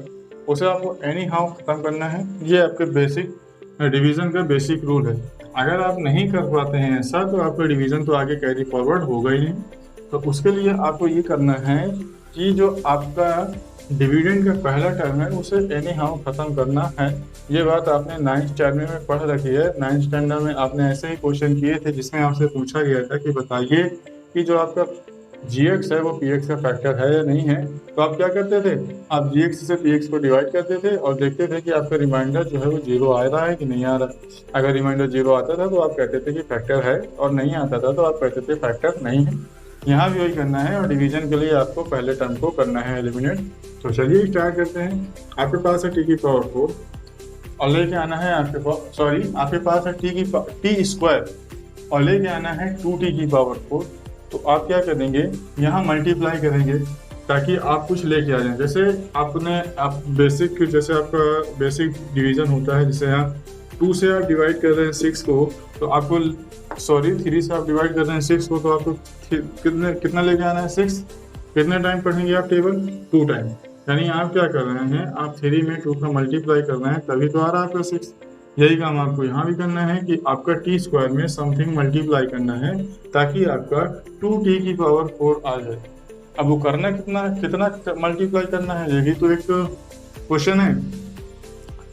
उसे आपको एनी हाउ खत्म करना है। ये आपके बेसिक डिवीजन का बेसिक रूल है। अगर आप नहीं कर पाते हैं ऐसा तो आपका डिवीजन तो आगे कैरी फॉरवर्ड होगा ही नहीं। तो उसके लिए आपको ये करना है कि जो आपका डिविडेंड का पहला टर्म है उसे एनी हाउ खत्म करना है। ये बात आपने 9th स्टैंडर्ड में पढ़ रखी है। 9th स्टैंडर्ड में आपने ऐसे ही क्वेश्चन किए थे जिसमें आपसे पूछा गया था कि बताइए कि जो आपका gx है वो px का फैक्टर है या नहीं है। तो आप क्या करते थे, आप gx से px को डिवाइड करते थे और देखते थे कि आपका रिमाइंडर जो है वो 0 आ रहा है कि नहीं आ रहा। अगर रिमाइंडर 0 आता था तो आप कहते थे कि फैक्टर है, और नहीं आता था तो आप कहते थे फैक्टर नहीं है। यहाँ भी वही करना है, और डिवीजन के लिए आपको पहले टर्म को करना है एलिमिनेट। तो चलिए स्टार्ट करते हैं। आपके पास है t की पावर 4 और लेके आना है आपके पास है टी स्क्वायर और लेके आना है 2t की पावर 4। तो आप क्या करेंगे, यहाँ मल्टीप्लाई करेंगे ताकि आप कुछ लेके आ जाएं। जैसे आप आपका बेसिक डिवीजन होता है, जैसे यहाँ 2 से आप डिवाइड कर रहे हैं 6 को, तो आपको 3 से आप डिवाइड कर रहे हैं 6 को, तो आपको कितना लेके आना है 6। कितने टाइम पढ़ेंगे आप टेबल, 2 टाइम। यानी आप क्या कर रहे हैं, आप 3 में 2 का मल्टीप्लाई करना है, तभी तो आ रहा है आपका 6। यही काम आपको यहाँ भी करना है कि आपका टी स्क्वायर में समथिंग मल्टीप्लाई करना है ताकि आपका 2t की पावर 4 आ जाए। अब वो करना कितना मल्टीप्लाई करना है, ये भी तो एक क्वेश्चन है।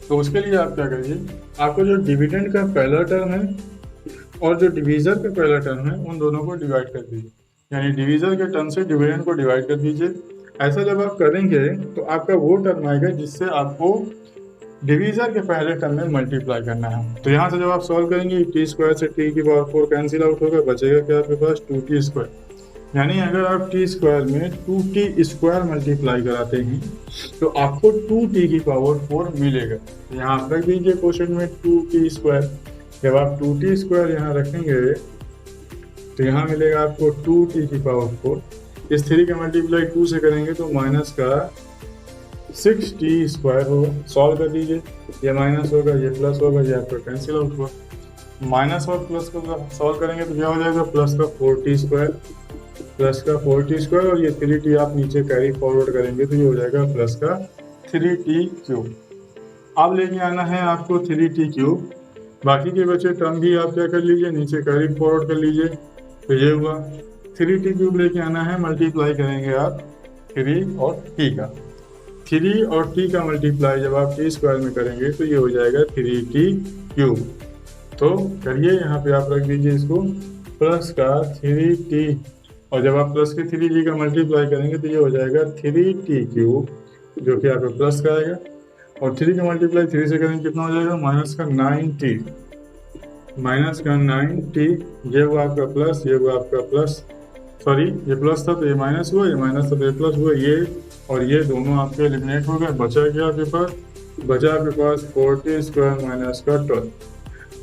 तो उसके लिए आप क्या करिए, आपको जो डिविडेंड का पहला टर्म है और जो डिवीजर का पहला टर्म है उन दोनों को डिवाइड कर दीजिए। यानी डिवीजर के टर्म से डिविडेंड को डिवाइड कर दीजिए। ऐसा जब आप करेंगे तो आपका वो टर्म आएगा जिससे आपको डिवीजर के पहले टर्म में मल्टीप्लाई करना है। तो यहाँ से जब आप सॉल्व करेंगे, टी स्क्वायर से टी की पावर 4 कैंसिल आउट होगा, बचेगा क्या आपके पास 2t स्क्वायर। यानी अगर आप टी स्क्वायर में 2t स्क्वायर मल्टीप्लाई कराते हैं तो आपको 2t की पावर 4 मिलेगा। यहाँ आप रख दीजिए क्वेश्चन में 2t स्क्वायर। जब आप 2t स्क्वायर यहाँ रखेंगे तो यहाँ मिलेगा आपको 2t की पावर 4। इस 3 का मल्टीप्लाई 2 से करेंगे तो माइनस का 6t स्क्वायर होगा। सॉल्व कर दीजिए, ये माइनस होगा, ये प्लस होगा, ये आपका कैंसिल आउट हुआ। माइनस और प्लस को सॉल्व करेंगे तो क्या हो जाएगा, प्लस का 4t स्क्वायर, और ये 3t आप नीचे कैरी फॉरवर्ड करेंगे तो ये हो जाएगा प्लस का 3t क्यूब। अब लेके आना है आपको 3t क्यूब। बाकी के बचे टर्म भी आप क्या कर लीजिए, नीचे कैरी फॉरवर्ड कर लीजिए। तो ये हुआ 3t क्यूब लेके आना है, मल्टीप्लाई करेंगे आप 3 और t का। 3 और t का मल्टीप्लाई जब आप t स्क्वायर में करेंगे तो ये हो जाएगा 3t क्यूब। तो करिए, यहाँ पे आप रख दीजिए इसको प्लस का 3t, और जब आप प्लस के 3t का मल्टीप्लाई करेंगे तो ये हो जाएगा 3t क्यूब, जो कि आपका प्लस का आएगा। और 3 का मल्टीप्लाई 3 से करेंगे कितना हो जाएगा, माइनस का 9t। ये हुआ आपका प्लस, ये हुआ आपका प्लस, ये प्लस था तो ये माइनस हुआ, ये माइनस था तो ये प्लस हुआ, ये और ये दोनों आपके एलिमिनेट हो गए। बचा क्या आपके पास, 4t स्क्वायर माइनस का 12।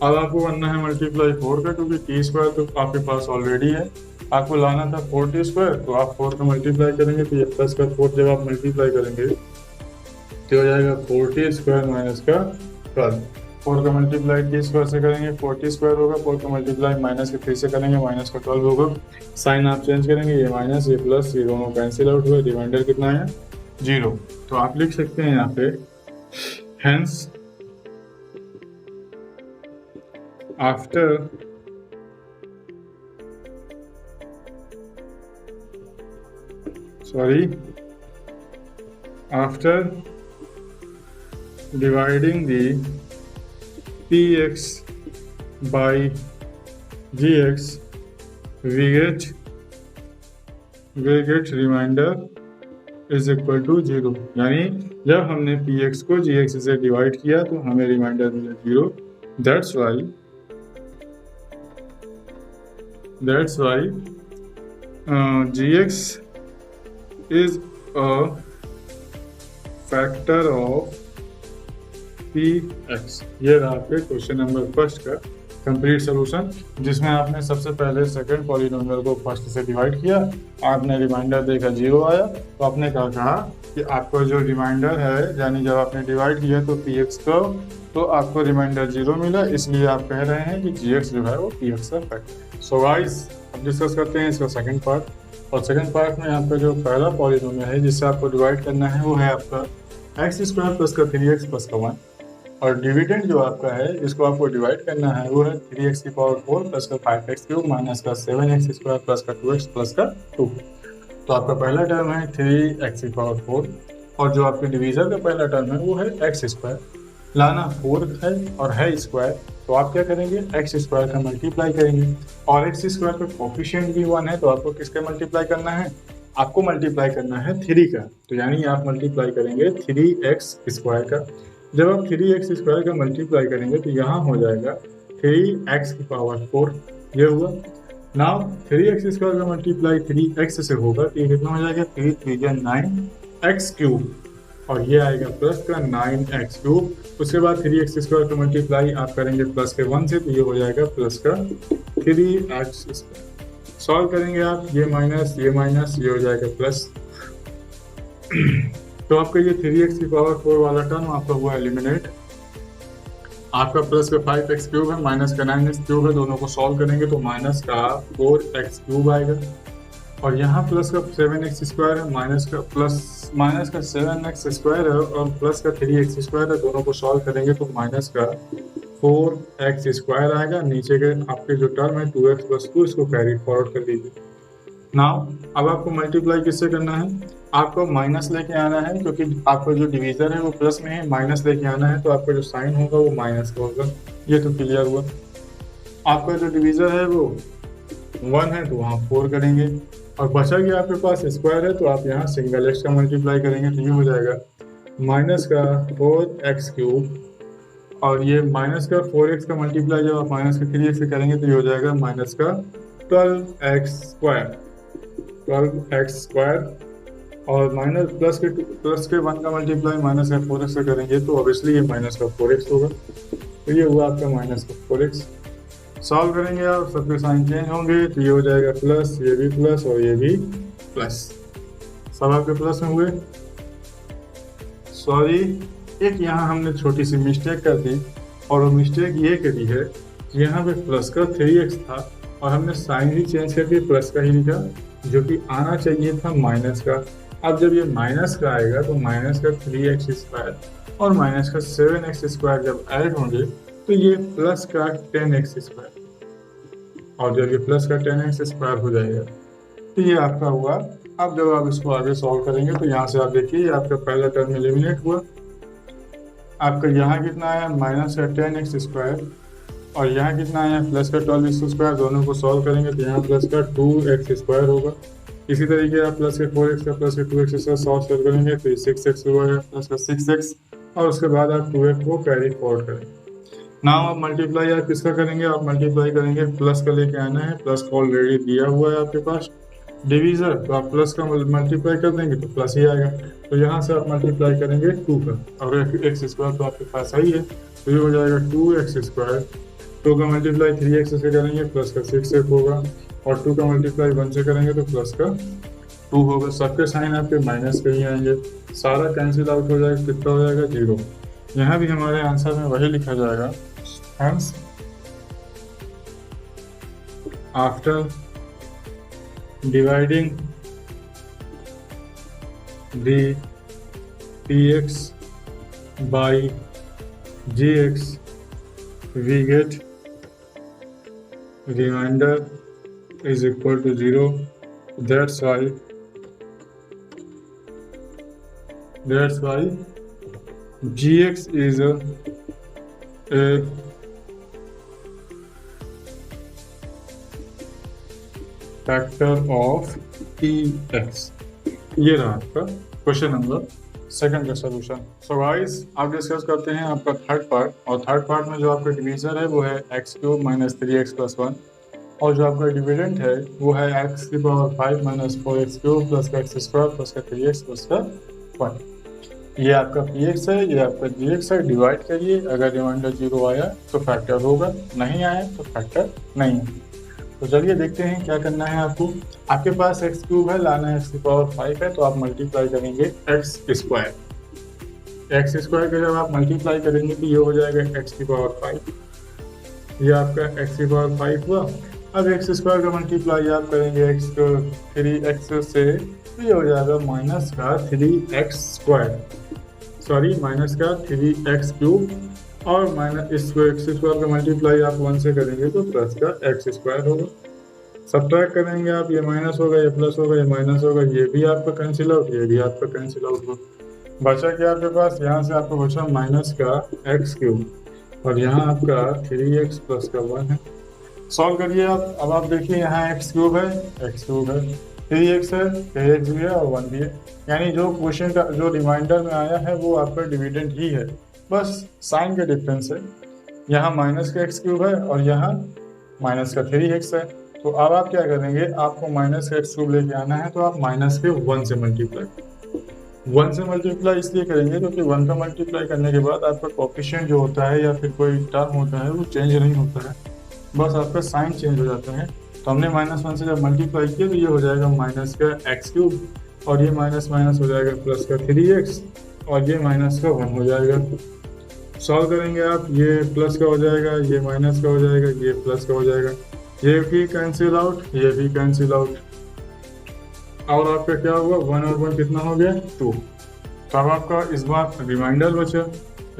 अब आपको करना है मल्टीप्लाई 4 का, क्योंकि t स्क्वायर तो आपके पास ऑलरेडी है। आपको लाना था 4t स्क्वायर, तो आप 4 का मल्टीप्लाई करेंगे तो ये प्लस का 4 जब आप मल्टीप्लाई करेंगे तो हो जाएगा 4t स्क्वायर माइनस का 12। 4 का मल्टीप्लाई t स्क्वायर से करेंगे 4t स्क्वायर होगा, 4 का मल्टीप्लाई माइनस के 3 से करेंगे माइनस का 12 होगा। साइन आप चेंज करेंगे, ये माइनस ये प्लस, ये दोनों कैंसिल आउट हुआ। रिमाइंडर कितना है 0। तो आप लिख सकते हैं यहाँ पे hence after dividing the px by gx we get remainder is equal to 0। यानी जब हमने px को gx से डिवाइड किया तो हमें रिमाइंडर मिला 0। That's why gx is a factor of px। ये रहा आपके क्वेश्चन नंबर फर्स्ट का कंप्लीट सोल्यूशन, जिसमें आपने सबसे पहले सेकंड पॉलिनोमियल को फर्स्ट से डिवाइड किया, आपने रिमाइंडर देखा 0 आया, तो आपने कहा कि आपको जो रिमाइंडर है, यानी जब आपने डिवाइड किया तो px को तो आपको रिमाइंडर 0 मिला, इसलिए आप कह रहे हैं कि gx जो है वो px का फैक्टर। सो गाइस अब डिस्कस करते हैं इसका सेकंड पार्ट। और सेकंड पार्ट में आपका जो पहला पॉलिनोमियल है जिससे आपको डिवाइड करना है वो है आपका x² प्लस का 3x प्लस का 1, और डिविडेंड जो आपका है जिसको आपको डिवाइड करना है वो है 3x की पावर 4 प्लस का 5x क्यूब माइनस का 7x² प्लस का 2x प्लस का 2। तो आपका पहला टर्म है 3x की पावर 4, और जो आपके डिवीजर का पहला टर्म है वो है x²। लाना 4 है और है स्क्वायर, तो आप क्या करेंगे x² का मल्टीप्लाई करेंगे, और x² का कोफिशिएंट भी 1 है, तो आपको किसका मल्टीप्लाई करना है, आपको मल्टीप्लाई करना है 3 का। तो यानी आप मल्टीप्लाई करेंगे 3x² का। जब आप 3x² का मल्टीप्लाई करेंगे तो यहाँ हो जाएगा 3x की पावर 4, ये हुआ। नाउ 3x² का मल्टीप्लाई 3x से होगा तो ये कितना हो जाएगा 3 3 9x क्यूब, और ये आएगा प्लस का 9x क्यूब। उसके बाद 3x² का मल्टीप्लाई आप करेंगे प्लस के 1 से, तो ये हो जाएगा प्लस का 3x²। सॉल्व करेंगे आप, ये माइनस ये हो जाएगा प्लस। तो आपका ये 3x की पावर 4 वाला टर्म आपका हुआ एलिमिनेट। आपका प्लस का 5x क्यूब है माइनस का 9x क्यूब है, दोनों को सॉल्व करेंगे तो माइनस का 4x क्यूब आएगा, और यहाँ प्लस का 7x² है माइनस का 7x² है और प्लस का 3x² है, दोनों को सॉल्व करेंगे तो माइनस का 4x² आएगा। नीचे के आपके जो टर्म है 2x प्लस 2, इसको कैरी फॉरवर्ड कर लीजिए। नाउ अब आपको मल्टीप्लाई किससे करना है, आपको माइनस लेके आना है, क्योंकि आपका जो डिवीजर है वो प्लस में है, माइनस लेके आना है, तो आपका जो साइन होगा वो माइनस का होगा। ये तो क्लियर हुआ। आपका जो डिवीजर है वो 1 है तो वहाँ 4 करेंगे, और बचा गया आपके पास स्क्वायर है तो आप यहाँ सिंगल x का मल्टीप्लाई करेंगे, तो ये हो जाएगा माइनस का 4x क्यूब, और ये माइनस का 4x का मल्टीप्लाई जब आप माइनस का 3x से करेंगे तो ये हो जाएगा माइनस का 12x², और माइनस प्लस के 1 का मल्टीप्लाई माइनस का 4x से करेंगे तो ऑब्वियसली ये माइनस का 4x होगा। तो ये हुआ आपका माइनस का 4x। सॉल्व करेंगे आप, सबके साइन चेंज होंगे, तो ये हो जाएगा प्लस, ये भी प्लस और ये भी प्लस, सब आपके प्लस में हुए। सॉरी, एक यहाँ हमने छोटी सी मिस्टेक कर दी, और वो मिस्टेक ये करी है कि यहाँ पे प्लस का 3x था और हमने साइन ही चेंज करके प्लस का ही लिखा, जो कि आना चाहिए था माइनस का। अब जब ये माइनस का आएगा तो माइनस का 3x² और माइनस का 7x² जब ऐड होंगे तो ये प्लस का 10x², और जब ये प्लस का 10x² हो जाएगा तो ये आपका हुआ। अब जब आप इसको आगे सॉल्व करेंगे तो यहाँ से आप देखिए आपका पहला टर्म एलिमिनेट हुआ। आपका यहाँ कितना आया माइनस का 10x², और यहाँ कितना आया प्लस का 12x²। दोनों को सॉल्व करेंगे तो यहाँ प्लस का 2x² होगा। इसी तरीके आप प्लस के 4x का प्लस के 2x से सॉल्व करेंगे तो ये 6x हुआ है, प्लस का 6x, और उसके बाद आप 2x को कैरी फॉरवर्ड करेंगे। नाउ आप मल्टीप्लाई आप किसका करेंगे, आप मल्टीप्लाई करेंगे प्लस का लेके आना है, प्लस का ऑलरेडी दिया हुआ है आपके पास डिवीजर, तो आप प्लस का मल्टीप्लाई कर देंगे तो प्लस ही आएगा। तो यहाँ से आप मल्टीप्लाई करेंगे 2 का, और x² तो आपके पास सही है, तो ये हो जाएगा 2x²। 2 का मल्टीप्लाई 3x से करेंगे प्लस का 6x होगा, और 2 का मल्टीप्लाई 1 से करेंगे तो प्लस का 2 होगा। सबके साइन आपके माइनस के ही आएंगे, सारा कैंसिल आउट हो जाएगा, कितना हो जाएगा 0। यहाँ भी हमारे आंसर में वही लिखा जाएगा, hence after dividing the px by gx, we get remainder is equal to 0. That's why gx is a factor of px. ये रहा आपका क्वेश्चन नंबर सेकंड का सोल्यूशन। सो गाइस अब डिस्कस करते हैं आपका थर्ड पार्ट, और थर्ड पार्ट में जो आपका डिवीजर है वो है x³ माइनस 3x प्लस 1, और जो आपका डिविडेंट है वो है x⁵ माइनस 4x³ प्लस का x² प्लस का 3x प्लस का 1। ये आपका px है, ये आपका gx है। डिवाइड करिए, अगर रिमाइंडर 0 आया तो फैक्टर होगा, नहीं आया तो फैक्टर नहीं है। तो चलिए देखते हैं क्या करना है आपको। आपके पास x³ है, लाना है x⁵ है, तो आप मल्टीप्लाई करेंगे x²। x² का जब आप मल्टीप्लाई करेंगे तो ये हो जाएगा x⁵। ये आपका x⁵ हुआ। अब x² का मल्टीप्लाई आप करेंगे x3x से, तो ये हो जाएगा माइनस का 3x², सॉरी माइनस का 3x³, और माइनस इसको x² का मल्टीप्लाई आप 1 से करेंगे तो प्लस का x² होगा। सब्ट्रैक्ट करेंगे आप, ये माइनस होगा, ये प्लस होगा, ये माइनस होगा, ये भी आपका कैंसिल आउट, ये भी आपका कैंसिल आउट होगा। बचा क्या आपके पास, यहाँ से आपको बचा माइनस का x³ और यहाँ आपका 3x प्लस का 1 है। सॉल्व करिए आप। अब आप देखिए यहाँ x³ है, 3x है, 3x भी है और 1 भी है, यानी जो क्वेश्चन का जो रिमाइंडर में आया है वो आपका डिविडेंड ही है, बस साइन का डिफरेंस है। यहाँ माइनस का x³ है और यहाँ माइनस का 3x है। तो अब आप क्या करेंगे, आपको माइनस का x³ लेके आना है, तो आप माइनस के 1 से मल्टीप्लाई इसलिए करेंगे क्योंकि 1 का मल्टीप्लाई करने के बाद आपका कोएफिशिएंट जो होता है या फिर कोई टर्म होता है वो चेंज नहीं होता है, बस आपका साइन चेंज हो जाता है। तो हमने -1 से जब मल्टीप्लाई किया तो ये हो जाएगा माइनस का x³ और ये माइनस माइनस हो जाएगा प्लस का 3x और ये माइनस का 1 हो जाएगा। सॉल्व करेंगे आप, ये प्लस का हो जाएगा, ये माइनस का हो जाएगा, ये प्लस का हो जाएगा, ये भी कैंसिल आउट, ये भी कैंसिल आउट, और आपका क्या हुआ 1 और 1 कितना हो गया 2। तो अब आपका इस बार रिमाइंडर बचा,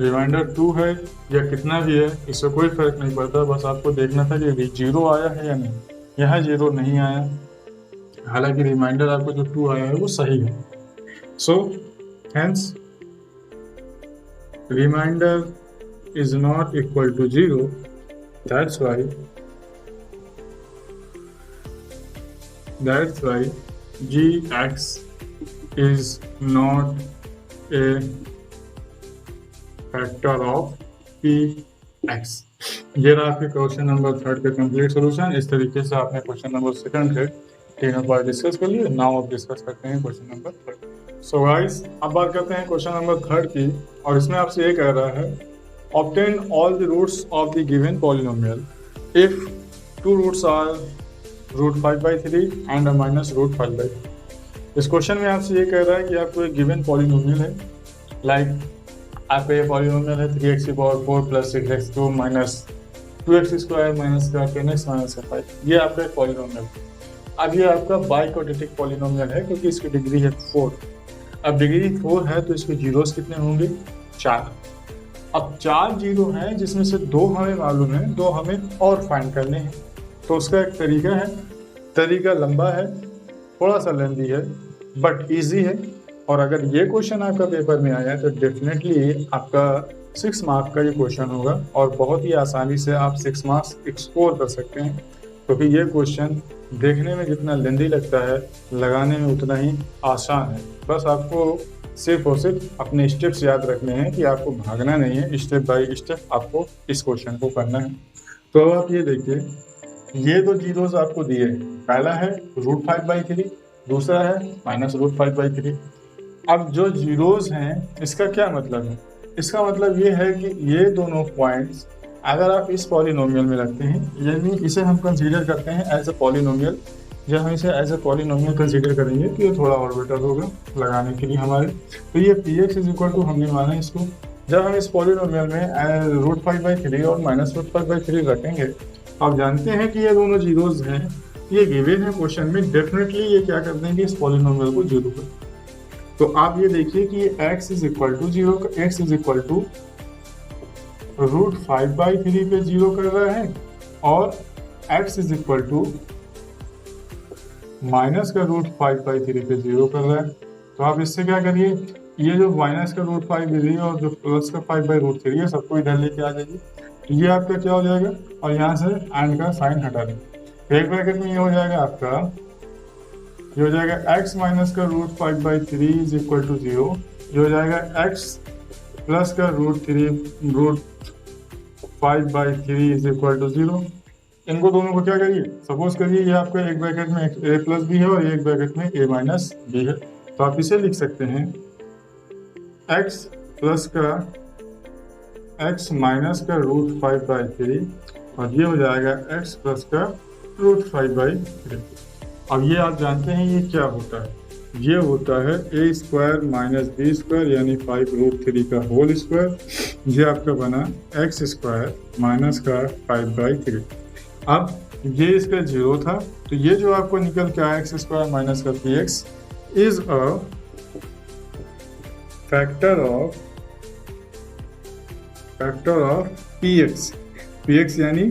रिमाइंडर 2 है या कितना भी है इससे कोई फर्क नहीं पड़ता, बस आपको देखना था कि 0 आया है या नहीं। यहाँ 0 नहीं आया, हालांकि रिमाइंडर आपको जो 2 आया है वो सही है। So hence remainder is not equal to 0, that's why gx is not a factor of px। ये रहा आपके क्वेश्चन नंबर 3 का कंप्लीट सोल्यूशन। इस तरीके से आपने क्वेश्चन नंबर 2 के तीनों बार डिस्कस कर लिए। नाउ अब डिस्कस करते हैं क्वेश्चन नंबर 3। सो गाइस अब बात करते हैं क्वेश्चन नंबर 3 की, और इसमें आपसे ये कह रहा है obtain all the roots of the given polynomial if 2 roots are √5/3 and -√5/3। इस क्वेश्चन में आपसे ये कह रहा है कि आपको एक गिवन पॉलिनोमियल है, लाइक आपका ये पॉलिनोमियल है 3x⁴ plus 6x² minus 2x² minus का 10x माइनस का 5, ये आपका एक पॉलिनोमियल। अब ये आपका बाइक्वाड्रेटिक पॉलिनोमियल है क्योंकि इसकी डिग्री है 4। अब डिग्री 4 है तो इसके जीरोस कितने होंगे 4। अब 4 जीरो हैं जिसमें से 2 हमें मालूम है, 2 हमें और फाइंड करने हैं। तो उसका एक तरीका है, तरीका लंबा है, थोड़ा सा लेंदी है बट इजी है, और अगर ये क्वेश्चन आपका पेपर में आया है तो डेफिनेटली आपका 6 मार्क का ये क्वेश्चन होगा, और बहुत ही आसानी से आप 6 मार्क्स स्कोर कर सकते हैं, क्योंकि ये क्वेश्चन देखने में जितना लेंदी लगता है लगाने में उतना ही आसान है। बस आपको सिर्फ और सिर्फ अपने स्टेप्स याद रखने हैं कि आपको भागना नहीं है, स्टेप बाय स्टेप आपको इस क्वेश्चन को करना है। तो अब आप ये देखिए, ये 2 जीरोस आपको दिए, पहला है √5/3, दूसरा है -√5/3। अब जो जीरोस हैं इसका क्या मतलब है, इसका मतलब ये है कि ये दोनों पॉइंट्स अगर आप इस पॉलिनोमियल में रखते हैं, यानी इसे हम कंसीडर करते हैं एज अ पॉलिनोमियल, जब हम इसे एज अ पॉलिनोमियल कंसीडर करेंगे तो ये थोड़ा और बेटर होगा लगाने के लिए हमारे। तो ये px = हमने माना इसको, जब हम इस पॉलिनोमियल में √5/3 और -√5/3 रखेंगे, आप जानते हैं कि ये दोनों जीरोस हैं, ये गिवन है क्वेश्चन में, डेफिनेटली ये क्या कर देंगे इस पॉलिनोमियल को 0 कर। तो आप ये देखिए कि ये x is equal to 0, x is equal to √5/3 पे 0 कर रहा है और x is equal to minus का √5/3 पे 0 कर रहा है। तो आप इससे क्या करिए, ये जो माइनस का √5 है और जो प्लस का 5/√3 है सबको इधर लेके आ जाइए। तो ये आपका क्या हो जाएगा, और यहाँ से एंड का साइन हटा दें। एक ब्रैकेट में ये हो जाएगा आपका, ये हो जाएगा x माइनस का √5/3 इज इक्वल टू 0, ये हो जाएगा x प्लस का √5/3 इज इक्वल टू 0। इनको दोनों को क्या करिए, सपोज करिए ये आपका एक ब्रैकेट में a प्लस बी है और एक ब्रैकेट में a माइनस बी है। तो आप इसे लिख सकते हैं x प्लस का x माइनस का √5/3 और ये हो जाएगा x प्लस का √5/3। अब ये आप जानते हैं ये क्या होता है, ये होता है a² माइनस b² यानी 5√3 का होल स्क्वायर। ये आपका बना x² माइनस का 5/3। अब ये इसका 0 था, तो ये जो आपको निकल के आया x² माइनस का px is a factor of px यानी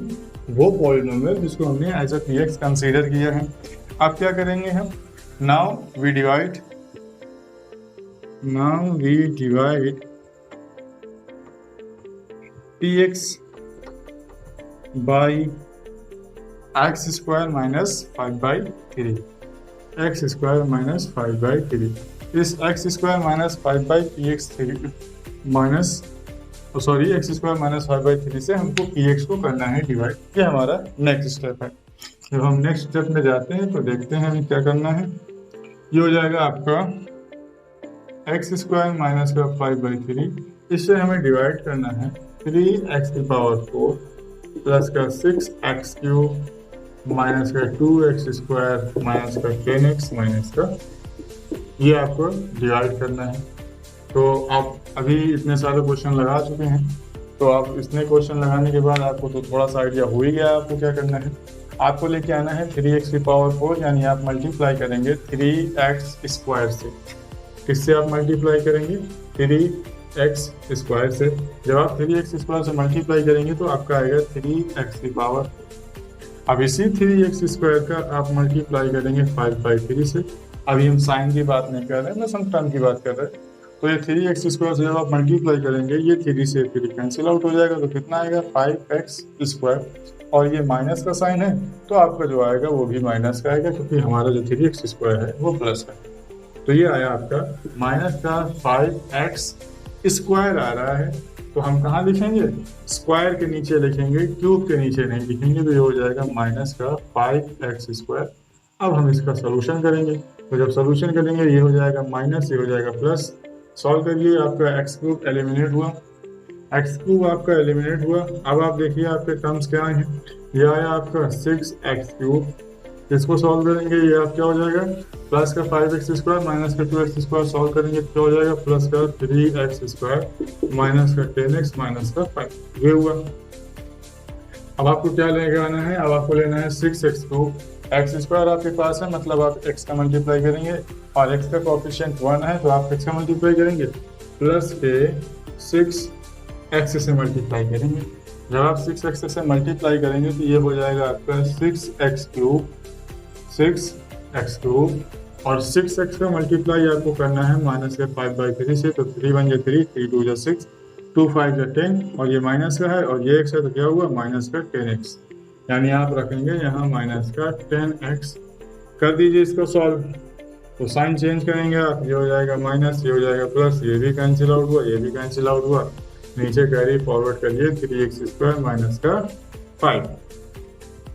वो पॉलिनोमियल जिसको हमने एज अ px कंसीडर किया है। अब क्या करेंगे हम, now we divide px by x² minus 5/3, x² minus 5/3। इस x² minus 5/px3 minus x² minus 5/3 से हमको px को करना है डिवाइड। ये हमारा नेक्स्ट स्टेप है। जब हम नेक्स्ट स्टेप में जाते हैं तो देखते हैं हमें क्या करना है। ये हो जाएगा आपका x² माइनस का 5/3, इससे हमें डिवाइड करना है 3x⁴ प्लस का 6x³ माइनस का 2x² माइनस का 10x माइनस का, ये आपको डिवाइड करना है। तो आप अभी इतने सारे क्वेश्चन लगा चुके हैं, तो आप इतने क्वेश्चन लगाने के बाद आपको तो थोड़ा सा आइडिया हो ही गया आपको क्या करना है। आपको लेके आना है 3x⁴, यानी आप मल्टीप्लाई करेंगे 3x² से। किससे आप मल्टीप्लाई करेंगे, 3x² से। जब आप 3x² से मल्टीप्लाई करेंगे तो आपका आएगा 3x⁴। अब इसी 3x² का आप मल्टीप्लाई करेंगे 5/3 से। अभी हम साइन की बात नहीं कर रहे हैं, बस हम टर्म की बात कर रहे हैं। तो ये 3x² से जब आप मल्टीप्लाई करेंगे, ये 3 से 3 कैंसिल आउट हो जाएगा, तो कितना आएगा 5x²। और ये माइनस का साइन है तो आपका जो आएगा वो भी माइनस का आएगा, क्योंकि हमारा जो 3x² है वो प्लस है। तो ये आया आपका माइनस का 5x² आ रहा है। तो हम कहाँ लिखेंगे, स्क्वायर के नीचे लिखेंगे, क्यूब के नीचे नहीं लिखेंगे। तो ये हो जाएगा माइनस का 5x²। अब हम इसका सोल्यूशन करेंगे, तो जब सोल्यूशन करेंगे ये हो जाएगा माइनस, ये हो जाएगा प्लस। सॉल्व करिए, आपका x³ एलिमिनेट हुआ, x³ आपका एलिमिनेट हुआ। अब आप देखिए आपके टर्म्स क्या हैं, ये आया आपका 6x³। इसको सॉल्व करेंगे, ये आप क्या हो जाएगा, प्लस का 5x² माइनस का 2x² सॉल्व करेंगे तो क्या हो जाएगा, प्लस का 3x² माइनस का 10x माइनस का 5। ये हुआ। अब आपको क्या लेके आना है, अब आपको लेना है 6x³। x² आपके पास है, मतलब आप x का मल्टीप्लाई करेंगे, और x का कोएफिशिएंट 1 है तो आप x का मल्टीप्लाई करेंगे, प्लस के 6x से मल्टीप्लाई करेंगे। जब आप 6x से मल्टीप्लाई करेंगे तो ये हो जाएगा आपका 6x³ और 6x का मल्टीप्लाई आपको करना है माइनस के 5/3 से। तो 3 × 1 = 3, 3 × 2 = 6, 2 × 5 = 10, और ये माइनस का है और ये x है, तो क्या हुआ माइनस का 10x। यानी आप रखेंगे यहाँ माइनस का 10x। कर दीजिए इसको सॉल्व, तो साइन चेंज करेंगे आप, ये हो जाएगा माइनस, ये हो जाएगा प्लस, ये भी कैंसिल आउट हुआ, ये भी कैंसिल आउट हुआ। नीचे कैरी फॉरवर्ड करिए 3x² माइनस का 5।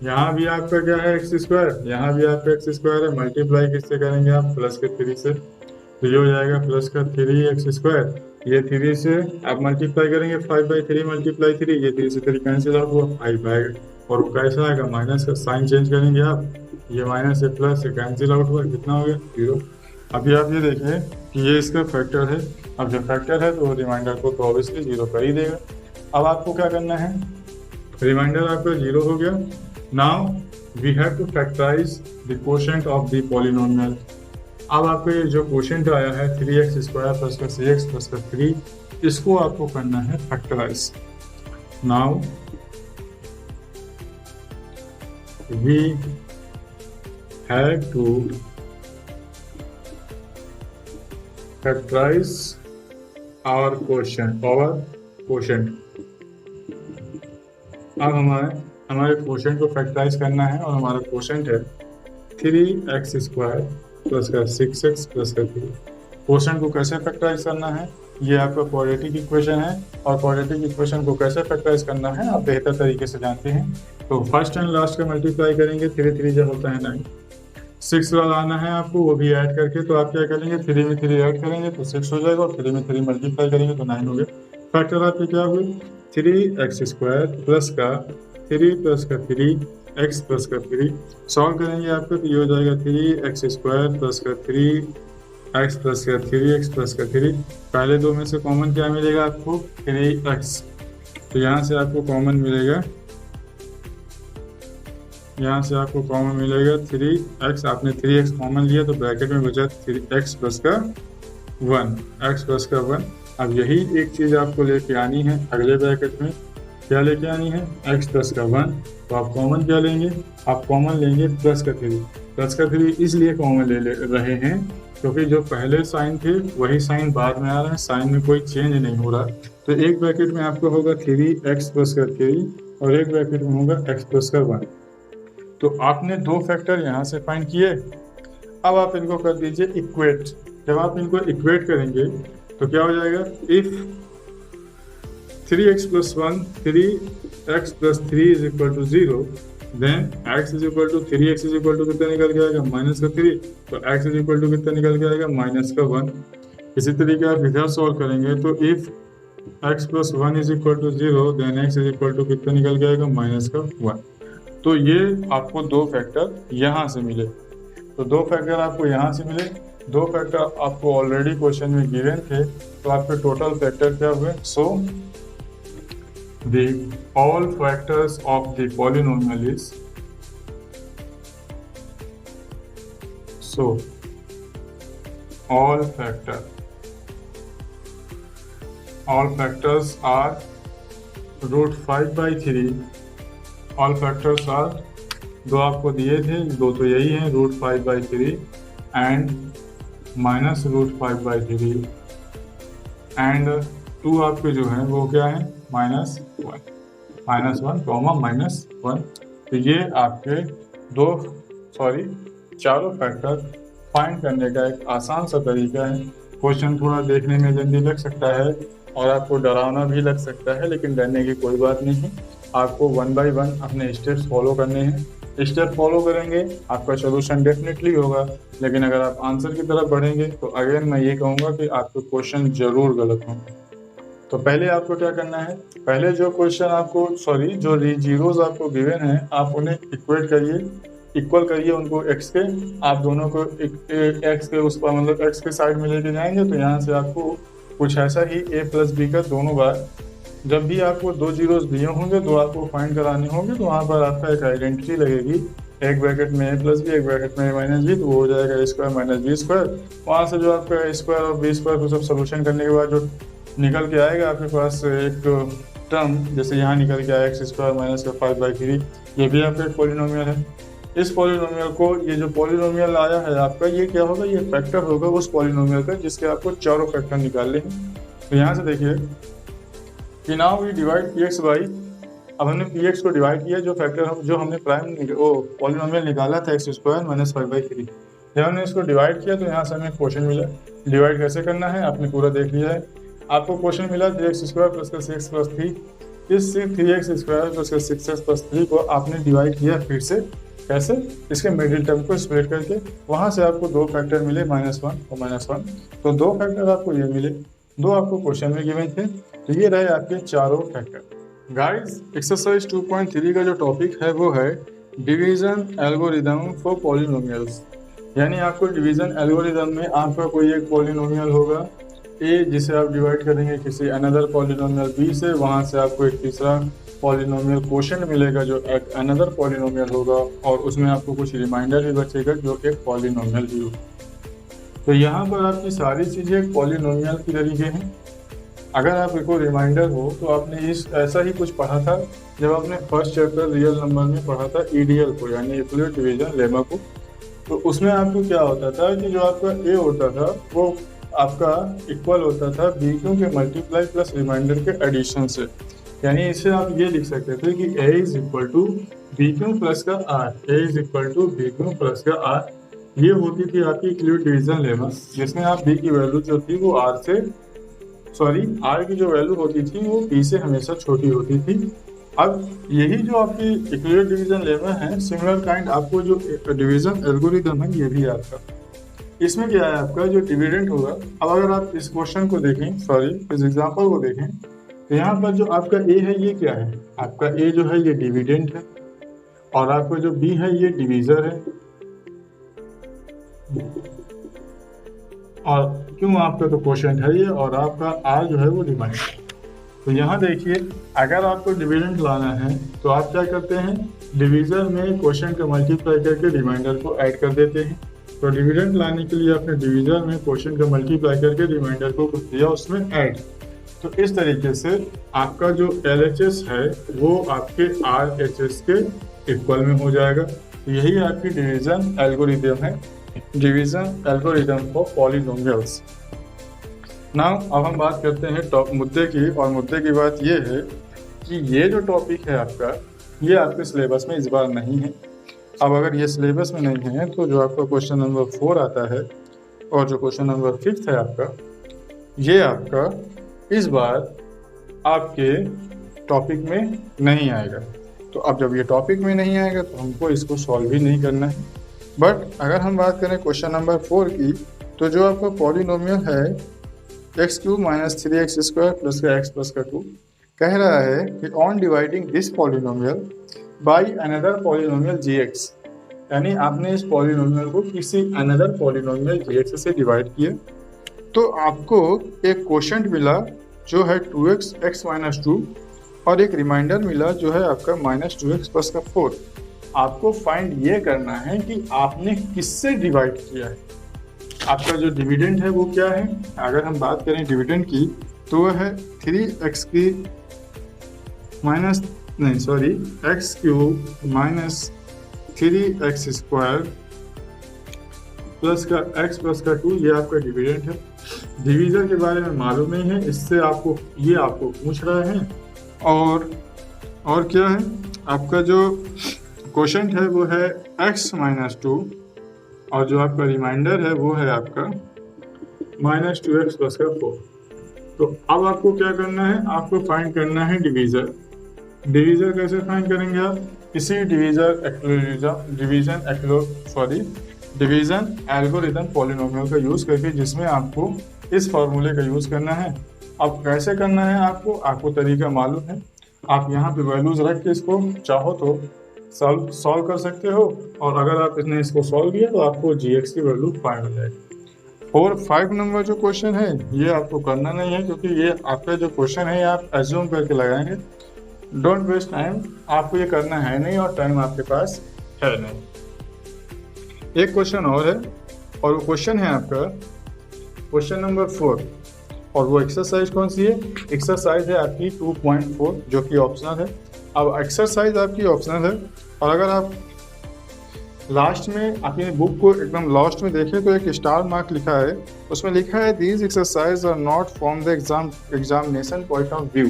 यहाँ भी आपका क्या है x², यहाँ भी आपका x² है। मल्टीप्लाई किससे करेंगे आप, प्लस के 3 से। तो ये हो जाएगा प्लस का 3x², ये 3 से आप मल्टीप्लाई करेंगे 5/3 मल्टीप्लाई 3, ये 3 से 3 कैंसिल आउट हुआ, 5 आएगा। और कैसा आएगा, माइनस का साइन चेंज करेंगे आप, ये माइनस से प्लस से कैंसिल आउट हुआ, कितना हो गया 0। अभी आप ये देखें कि ये इसका फैक्टर है। अब जब फैक्टर है तो रिमाइंडर को तो ऑब्वियसली 0 कर ही देगा। अब आपको क्या करना है, रिमाइंडर आपका 0 हो गया। Now we have to factorise the quotient of the polynomial. अब आपको ये जो क्वेश्चन आया है 3x² प्लस का 6x प्लस का 3, इसको आपको करना है factorise. Now we have to factorise our quotient. अब हमारे क्वोशंट को फैक्टराइज करना है और हमारा क्वोशंट है 3x² प्लस का 6x प्लस का 3। क्वोशंट को कैसे फैक्टराइज करना है, ये आपका क्वाड्रेटिक इक्वेशन है, और क्वाड्रेटिक इक्वेशन को कैसे फैक्टराइज करना है आप बेहतर तरीके से जानते हैं। तो फर्स्ट एंड लास्ट का मल्टीप्लाई करेंगे, 3 3 जब होता है 9, 6 वाला आना है आपको, वो भी ऐड करके। तो आप क्या करेंगे, 3 में 3 ऐड करेंगे तो 6 हो जाएगा, और 3 में 3 मल्टीप्लाई करेंगे तो 9 हो गया। फैक्टर आपके क्या हुए, 3x² प्लस का 3 प्लस का 3x प्लस का 3। सॉल्व करेंगे आपको तो ये हो जाएगा 3x² प्लस का 3x प्लस का 3x प्लस का 3। पहले दो में से कॉमन क्या मिलेगा आपको, 3x। तो यहाँ से आपको कॉमन मिलेगा, 3x। आपने 3x कॉमन लिया तो ब्रैकेट में बचा 3x प्लस का 1, x प्लस का 1। अब यही एक चीज़ आपको लेके आनी है अगले ब्रैकेट में, क्या लेके आनी है, x प्लस का 1। तो आप कॉमन क्या लेंगे, आप कॉमन लेंगे प्लस का 3। प्लस का 3 इसलिए कॉमन ले रहे हैं क्योंकि जो पहले साइन थे वही साइन बाद में आ रहा है, साइन में कोई चेंज नहीं हो रहा। तो एक ब्रैकेट में आपको होगा 3x प्लस का 3 और एक ब्रैकेट में होगा x प्लस का 1। तो आपने दो फैक्टर यहाँ से फाइंड किए। अब आप इनको कर दीजिए इक्वेट। जब आप इनको इक्वेट करेंगे तो क्या हो जाएगा, if 3x plus 1 3x plus 3 is equal to 0, then x is equal to 3x is equal to कितना निकल के आएगा, माइनस का 3। तो x इज इक्वल टू कितना निकल के आएगा, माइनस का 1। इसी तरीके आप इधर सॉल्व करेंगे तो if x plus 1 is equal to 0, then x is equal to कितना निकल के आएगा, माइनस का 1। तो ये आपको दो फैक्टर यहाँ से मिले। तो दो फैक्टर आपको यहाँ से मिले, दो फैक्टर आपको ऑलरेडी क्वेश्चन में गिवन थे। तो आपके टोटल फैक्टर क्या हुए, so the all factors of the polynomial is, so all factors are √5/3। All factors are, दो आपको दिए थे, दो तो यही हैं, √5/3 एंड माइनस √5/3 एंड 2 आपके जो हैं वो क्या है, -1 कॉमा -1। तो ये आपके चारों फैक्टर फाइंड करने का एक आसान सा तरीका है। क्वेश्चन थोड़ा देखने में जल्दी लग सकता है और आपको डरावना भी लग सकता है, लेकिन डरने की कोई बात नहीं है। आपको 1 बाय 1 अपने स्टेप्स फॉलो करने हैं। स्टेप फॉलो करेंगे आपका सोल्यूशन डेफिनेटली होगा, लेकिन अगर आप आंसर की तरफ बढ़ेंगे तो अगेन मैं ये कहूँगा कि आपके क्वेश्चन जरूर गलत होंगे। तो पहले आपको क्या करना है, पहले जो क्वेश्चन आपको जो जीरोज आपको गिवन है आप उन्हें इक्वेट करिए, इक्वल करिए उनको x के। आप दोनों को x के उस पर मतलब x के साइड में लेके जाएंगे तो यहाँ से आपको कुछ ऐसा ही a प्लस बी का दोनों बार, जब भी आपको दो जीरोस दिए होंगे दो आपको फाइंड कराने होंगे तो वहाँ पर आपका एक आइडेंटिटी लगेगी, एक ब्रैकेट में a प्लस बी एक ब्रैकेट में -b, तो वो हो जाएगा a² - b²। वहाँ से जो आपका a² और b² को सब सोल्यूशन करने के बाद जो निकल के आएगा आपके पास एक टर्म, जैसे यहाँ निकल के आया x² - 5/3, ये भी आपका एक पॉलिनोमियल है। इस पॉलिनोमियल को, ये जो पॉलिनोमियल आया है आपका, ये क्या होगा, ये फैक्टर होगा उस पॉलिनोमियल का जिसके आपको चारों फैक्टर निकालने हैं। तो यहाँ से देखिए कि now we divide px by, अब हमने px को डिवाइड किया जो फैक्टर जो हमने पॉलिनोमियल निकाला था x² - 5/3। जब हमने इसको डिवाइड किया तो यहाँ से हमें क्वेश्चन मिला। डिवाइड कैसे करना है आपने पूरा देख लिया है। आपको क्वेश्चन मिला 3x² प्लस का 6x प्लस 3। इस 3x² प्लस का 6x प्लस 3 को आपने डिवाइड किया फिर से, कैसे, इसके मिडिल टर्म को स्प्लिट करके। वहाँ से आपको दो फैक्टर मिले, -1 और -1। तो दो फैक्टर आपको ये मिले, दो आपको क्वेश्चन में गिवन थे। तो ये रहे आपके चारों फैक्टर। गाइस, एक्सरसाइज 2.3 का जो टॉपिक है वो है डिवीजन एल्गोरिदम फॉर पॉलिनोमियल्स। यानी आपको डिवीजन एल्गोरिदम में आपका कोई एक पॉलिनोमियल होगा a, जिसे आप डिवाइड करेंगे किसी अनदर पॉलिनोमियल b से, वहाँ से आपको एक तीसरा पॉलिनोमियल क्वोशंट मिलेगा जो एक अनदर पॉलिनोमियल होगा, और उसमें आपको कुछ रिमाइंडर भी बचेगा जो एक पॉलिनोमियल भी होगा। तो यहाँ पर आपकी सारी चीज़ें पॉलिनोमियल की तरीके हैं। अगर आप को रिमाइंडर हो तो आपने इस ऐसा ही कुछ पढ़ा था जब आपने फर्स्ट चैप्टर रियल नंबर में पढ़ा था ईडीएल को, यानी यूक्लिड डिवीजन लेमा को। तो उसमें आपको क्या होता था कि जो आपका ए होता था वो आपका इक्वल होता था बी क्यू के मल्टीप्लाई प्लस रिमाइंडर के एडिशन से। यानी इसे आप ये लिख सकते थे कि A is equal to B Q plus का R, A is equal to B Q plus का आर। ये होती थी आपकी यूक्लिड डिवीजन लेमा, जिसमें आप बी की वैल्यू जो थी वो आर की जो वैल्यू होती थी वो बी से हमेशा छोटी होती थी। अब यही जो आपकी यूक्लिड डिवीजन लेमा है, सिमिलर काइंड आपको जो डिवीजन एल्गोरिथम है ये भी आपका, इसमें क्या है आपका जो डिविडेंड होगा। अब अगर आप इस क्वेश्चन को देखें, इस एग्जांपल को देखें, तो यहाँ पर जो आपका ए है ये क्या है, आपका ए जो है ये डिविडेंड है, और आपका जो बी है ये डिवीजर है, और क्यों आपका तो क्वोशिएंट है ये, और आपका आर जो है वो रिमाइंडर। तो यहाँ देखिए, अगर आपको डिविडेंड लाना है तो आप क्या करते हैं, डिवीजर में क्वोशिएंट का मल्टीप्लाई करके रिमाइंडर को ऐड कर देते हैं। तो डिविडेंड लाने के लिए आपने डिवीजर में क्वोशिएंट का मल्टीप्लाई करके रिमाइंडर को दिया उसमें ऐड। तो इस तरीके से आपका जो LHS है वो आपके RHS के इक्वल में हो जाएगा। यही आपकी डिवीजन एल्गोरिथम है, division algorithm for polynomials. Now अब हम बात करते हैं मुद्दे की, और मुद्दे की बात ये है कि ये जो टॉपिक है आपका ये आपके सिलेबस में इस बार नहीं है। अब अगर ये सिलेबस में नहीं है तो जो आपका क्वेश्चन नंबर 4 आता है और जो क्वेश्चन नंबर 5 है आपका, ये आपका इस बार आपके टॉपिक में नहीं आएगा। तो अब जब ये टॉपिक में नहीं आएगा तो हमको इसको सॉल्व ही नहीं करना है। बट अगर हम बात करें क्वेश्चन नंबर 4 की, तो जो आपका पॉलिनोमियल है x³ - 3x² प्लस का x प्लस का 2 कह रहा है कि on dividing this polynomial by another polynomial gx, यानी आपने इस पॉलिनोमियल को किसी अनदर पॉलिनोमियल gx से डिवाइड किया तो आपको एक क्वोशिएंट मिला जो है 2x x - 2 और एक रिमाइंडर मिला जो है आपका -2x प्लस का 4। आपको फाइंड ये करना है कि आपने किससे डिवाइड किया है। आपका जो डिविडेंड है वो क्या है, अगर हम बात करें डिविडेंड की तो वह है 3x³ -3x² प्लस का x प्लस का 2, ये आपका डिविडेंड है। डिवीजर के बारे में मालूम नहीं है, इससे आपको पूछ रहा है। और क्या है, आपका जो क्वोशिएंट है वो है x - 2 और जो आपका रिमाइंडर है वो है आपका -2x प्लस का 4। तो अब आपको क्या करना है, आपको फाइंड करना है डिवीजर। डिवीजर कैसे फाइंड करेंगे आप, किसी डिवीजन एल्गोरिथम पॉलिनोमियल का यूज़ करके, जिसमें आपको इस फॉर्मूले का यूज़ करना है। अब कैसे करना है आपको तरीका मालूम है। आप यहाँ पे वैल्यूज रख के इसको चाहो तो सॉल्व कर सकते हो, और अगर आप इसको सॉल्व किया तो आपको gx की वैल्यू फाइंड हो जाएगी। और 5 नंबर जो क्वेश्चन है ये आपको करना नहीं है, क्योंकि ये आपका जो क्वेश्चन है आप एज्यूम करके लगाएंगे। डोंट वेस्ट टाइम, आपको ये करना है नहीं और टाइम आपके पास है नहीं। एक क्वेश्चन और है, और वो क्वेश्चन है आपका क्वेश्चन नंबर 4, और वो एक्सरसाइज कौन सी है, एक्सरसाइज है आपकी 2.4 जो कि ऑप्शनल है। अब एक्सरसाइज आपकी ऑप्शनल है, और अगर आप लास्ट में अपनी बुक को एकदम लास्ट में देखें तो एक स्टार मार्क लिखा है, उसमें लिखा है these exercise are not from the examination point of view.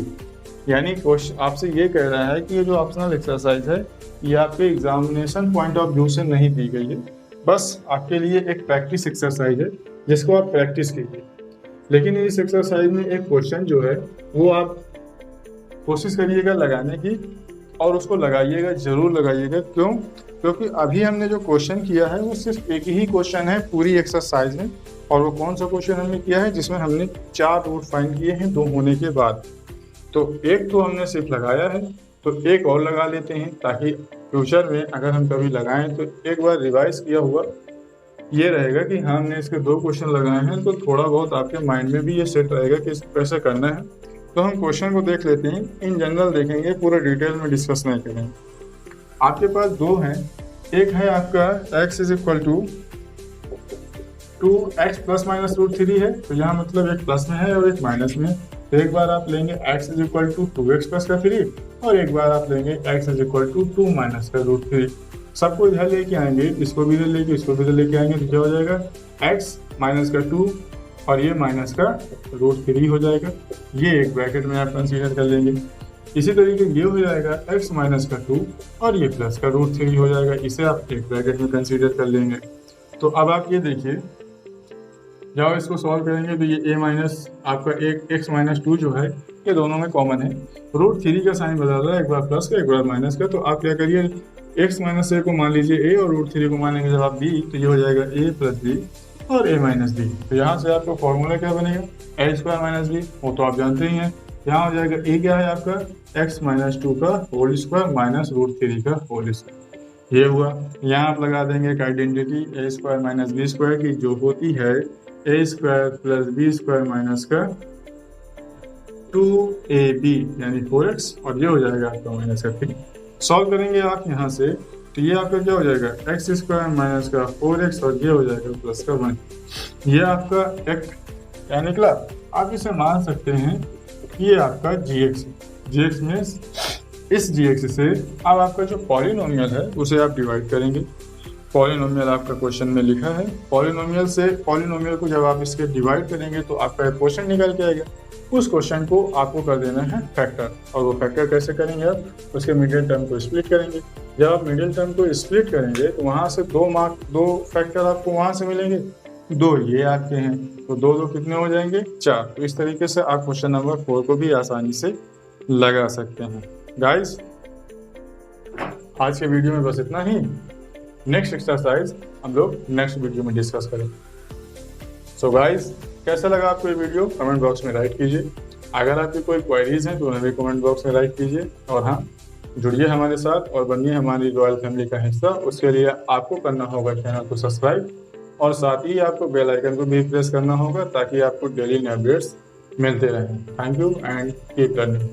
यानी आपसे ये कह रहा है कि ये जो ऑप्शनल एक्सरसाइज है ये आपके एग्जामिनेशन पॉइंट ऑफ व्यू से नहीं दी गई है, बस आपके लिए एक प्रैक्टिस एक्सरसाइज है जिसको आप प्रैक्टिस कीजिए। लेकिन इस एक्सरसाइज में एक क्वेश्चन जो है वो आप कोशिश करिएगा लगाने की, और उसको लगाइएगा, जरूर लगाइएगा। क्यों? क्योंकि अभी हमने जो क्वेश्चन किया है वो सिर्फ एक ही क्वेश्चन है पूरी एक्सरसाइज में, और वो कौन सा क्वेश्चन हमने किया है जिसमें हमने 4 रूट फाइंड किए हैं 2 होने के बाद। तो एक तो हमने सिर्फ लगाया है, तो एक और लगा लेते हैं ताकि फ्यूचर में अगर हम कभी लगाएं तो एक बार रिवाइज किया हुआ ये रहेगा कि हमने इसके 2 क्वेश्चन लगाए हैं, तो थोड़ा बहुत आपके माइंड में भी ये सेट रहेगा कि कैसे करना है। तो हम क्वेश्चन को देख लेते हैं, इन जनरल देखेंगे, पूरे डिटेल में डिस्कस नहीं करेंगे। आपके पास 2 हैं, एक है आपका x = 2x plus minus root three है, तो यहाँ मतलब एक प्लस में है और एक माइनस में। तो एक बार आप लेंगे x is equal to 2x plus का थ्री, और एक बार आप लेंगे x is equal to 2 minus का रूट थ्री। सबको इधर लेके आएंगे, इसको भी इधर लेके, इसको भी इधर लेके आएंगे, तो क्या हो जाएगा x माइनस का 2 और ये माइनस का रूट थ्री हो जाएगा। ये एक ब्रैकेट में आप कंसीडर कर लेंगे। इसी तरीके ये हो जाएगा x माइनस का 2 और ये प्लस का रूट थ्री हो जाएगा, इसे आप एक ब्रैकेट में कंसीडर कर लेंगे। तो अब आप ये देखिए, जब इसको सॉल्व करेंगे तो ये a माइनस आपका एक x माइनस 2 जो है ये दोनों में कॉमन है। रूट थ्री का साइन बदल रहा है, एक बार प्लस का एक बार माइनस का। तो आप क्या करिए, x माइनस ए को मान लीजिए a और रूट थ्री को मानेंगे जब आप b, तो ये हो जाएगा a प्लस बी और a माइनस बी। तो यहाँ से आपका फॉर्मूला क्या बनेगा, a स्क्वायर माइनस बी, वो तो आप जानते ही हैं। यहाँ हो जाएगा a क्या है आपका x माइनस 2 का whole square minus root three का होल स्क्वायर। ये हुआ। यहाँ आप लगा देंगे एक identity a square minus B square की, जो होती है a square plus B square minus का 2ab यानी 4x, और ये हो जाएगा आपका माइनस का 3। सॉल्व करेंगे आप यहाँ से, तो ये आपका क्या हो जाएगा x स्क्वायर माइनस का 4x और ये हो जाएगा प्लस का 1। ये आपका एक क्या निकला, आप इसे मान सकते हैं कि ये आपका gx है। gx में इस gx से अब आपका जो पॉलिनोमियल है उसे आप डिवाइड करेंगे। पॉलिनोमियल आपका क्वेश्चन में लिखा है, पॉलिनोमियल से पॉलिनोमियल को जब आप इसके डिवाइड करेंगे तो आपका एक क्वेश्चन निकल के आएगा। उस क्वेश्चन को आपको कर देना है फैक्टर, और वो फैक्टर कैसे करेंगे आप, उसके मिडिल टर्म को स्प्लिट करेंगे। जब आप मिडिल टर्म को स्प्लिट करेंगे तो वहाँ से दो फैक्टर आपको वहाँ से मिलेंगे, दो ये आपके हैं, तो दो दो कितने हो जाएंगे 4। तो इस तरीके से आप क्वेश्चन नंबर 4 को भी आसानी से लगा सकते हैं। गाइस आज के वीडियो में बस इतना ही। नेक्स्ट एक्सरसाइज हम लोग नेक्स्ट वीडियो में डिस्कस करेंगे। सो गाइस कैसा लगा आपको ये वीडियो, कमेंट बॉक्स में राइट कीजिए। अगर आपकी कोई क्वेरीज हैं तो उन्हें भी कमेंट बॉक्स में राइट कीजिए। और हाँ, जुड़िए हमारे साथ और बनिए हमारी रॉयल फैमिली का हिस्सा। उसके लिए आपको करना होगा चैनल को सब्सक्राइब, और साथ ही आपको बेल आइकन को भी प्रेस करना होगा ताकि आपको डेली अपडेट्स मिलते रहें। Thank you and keep learning.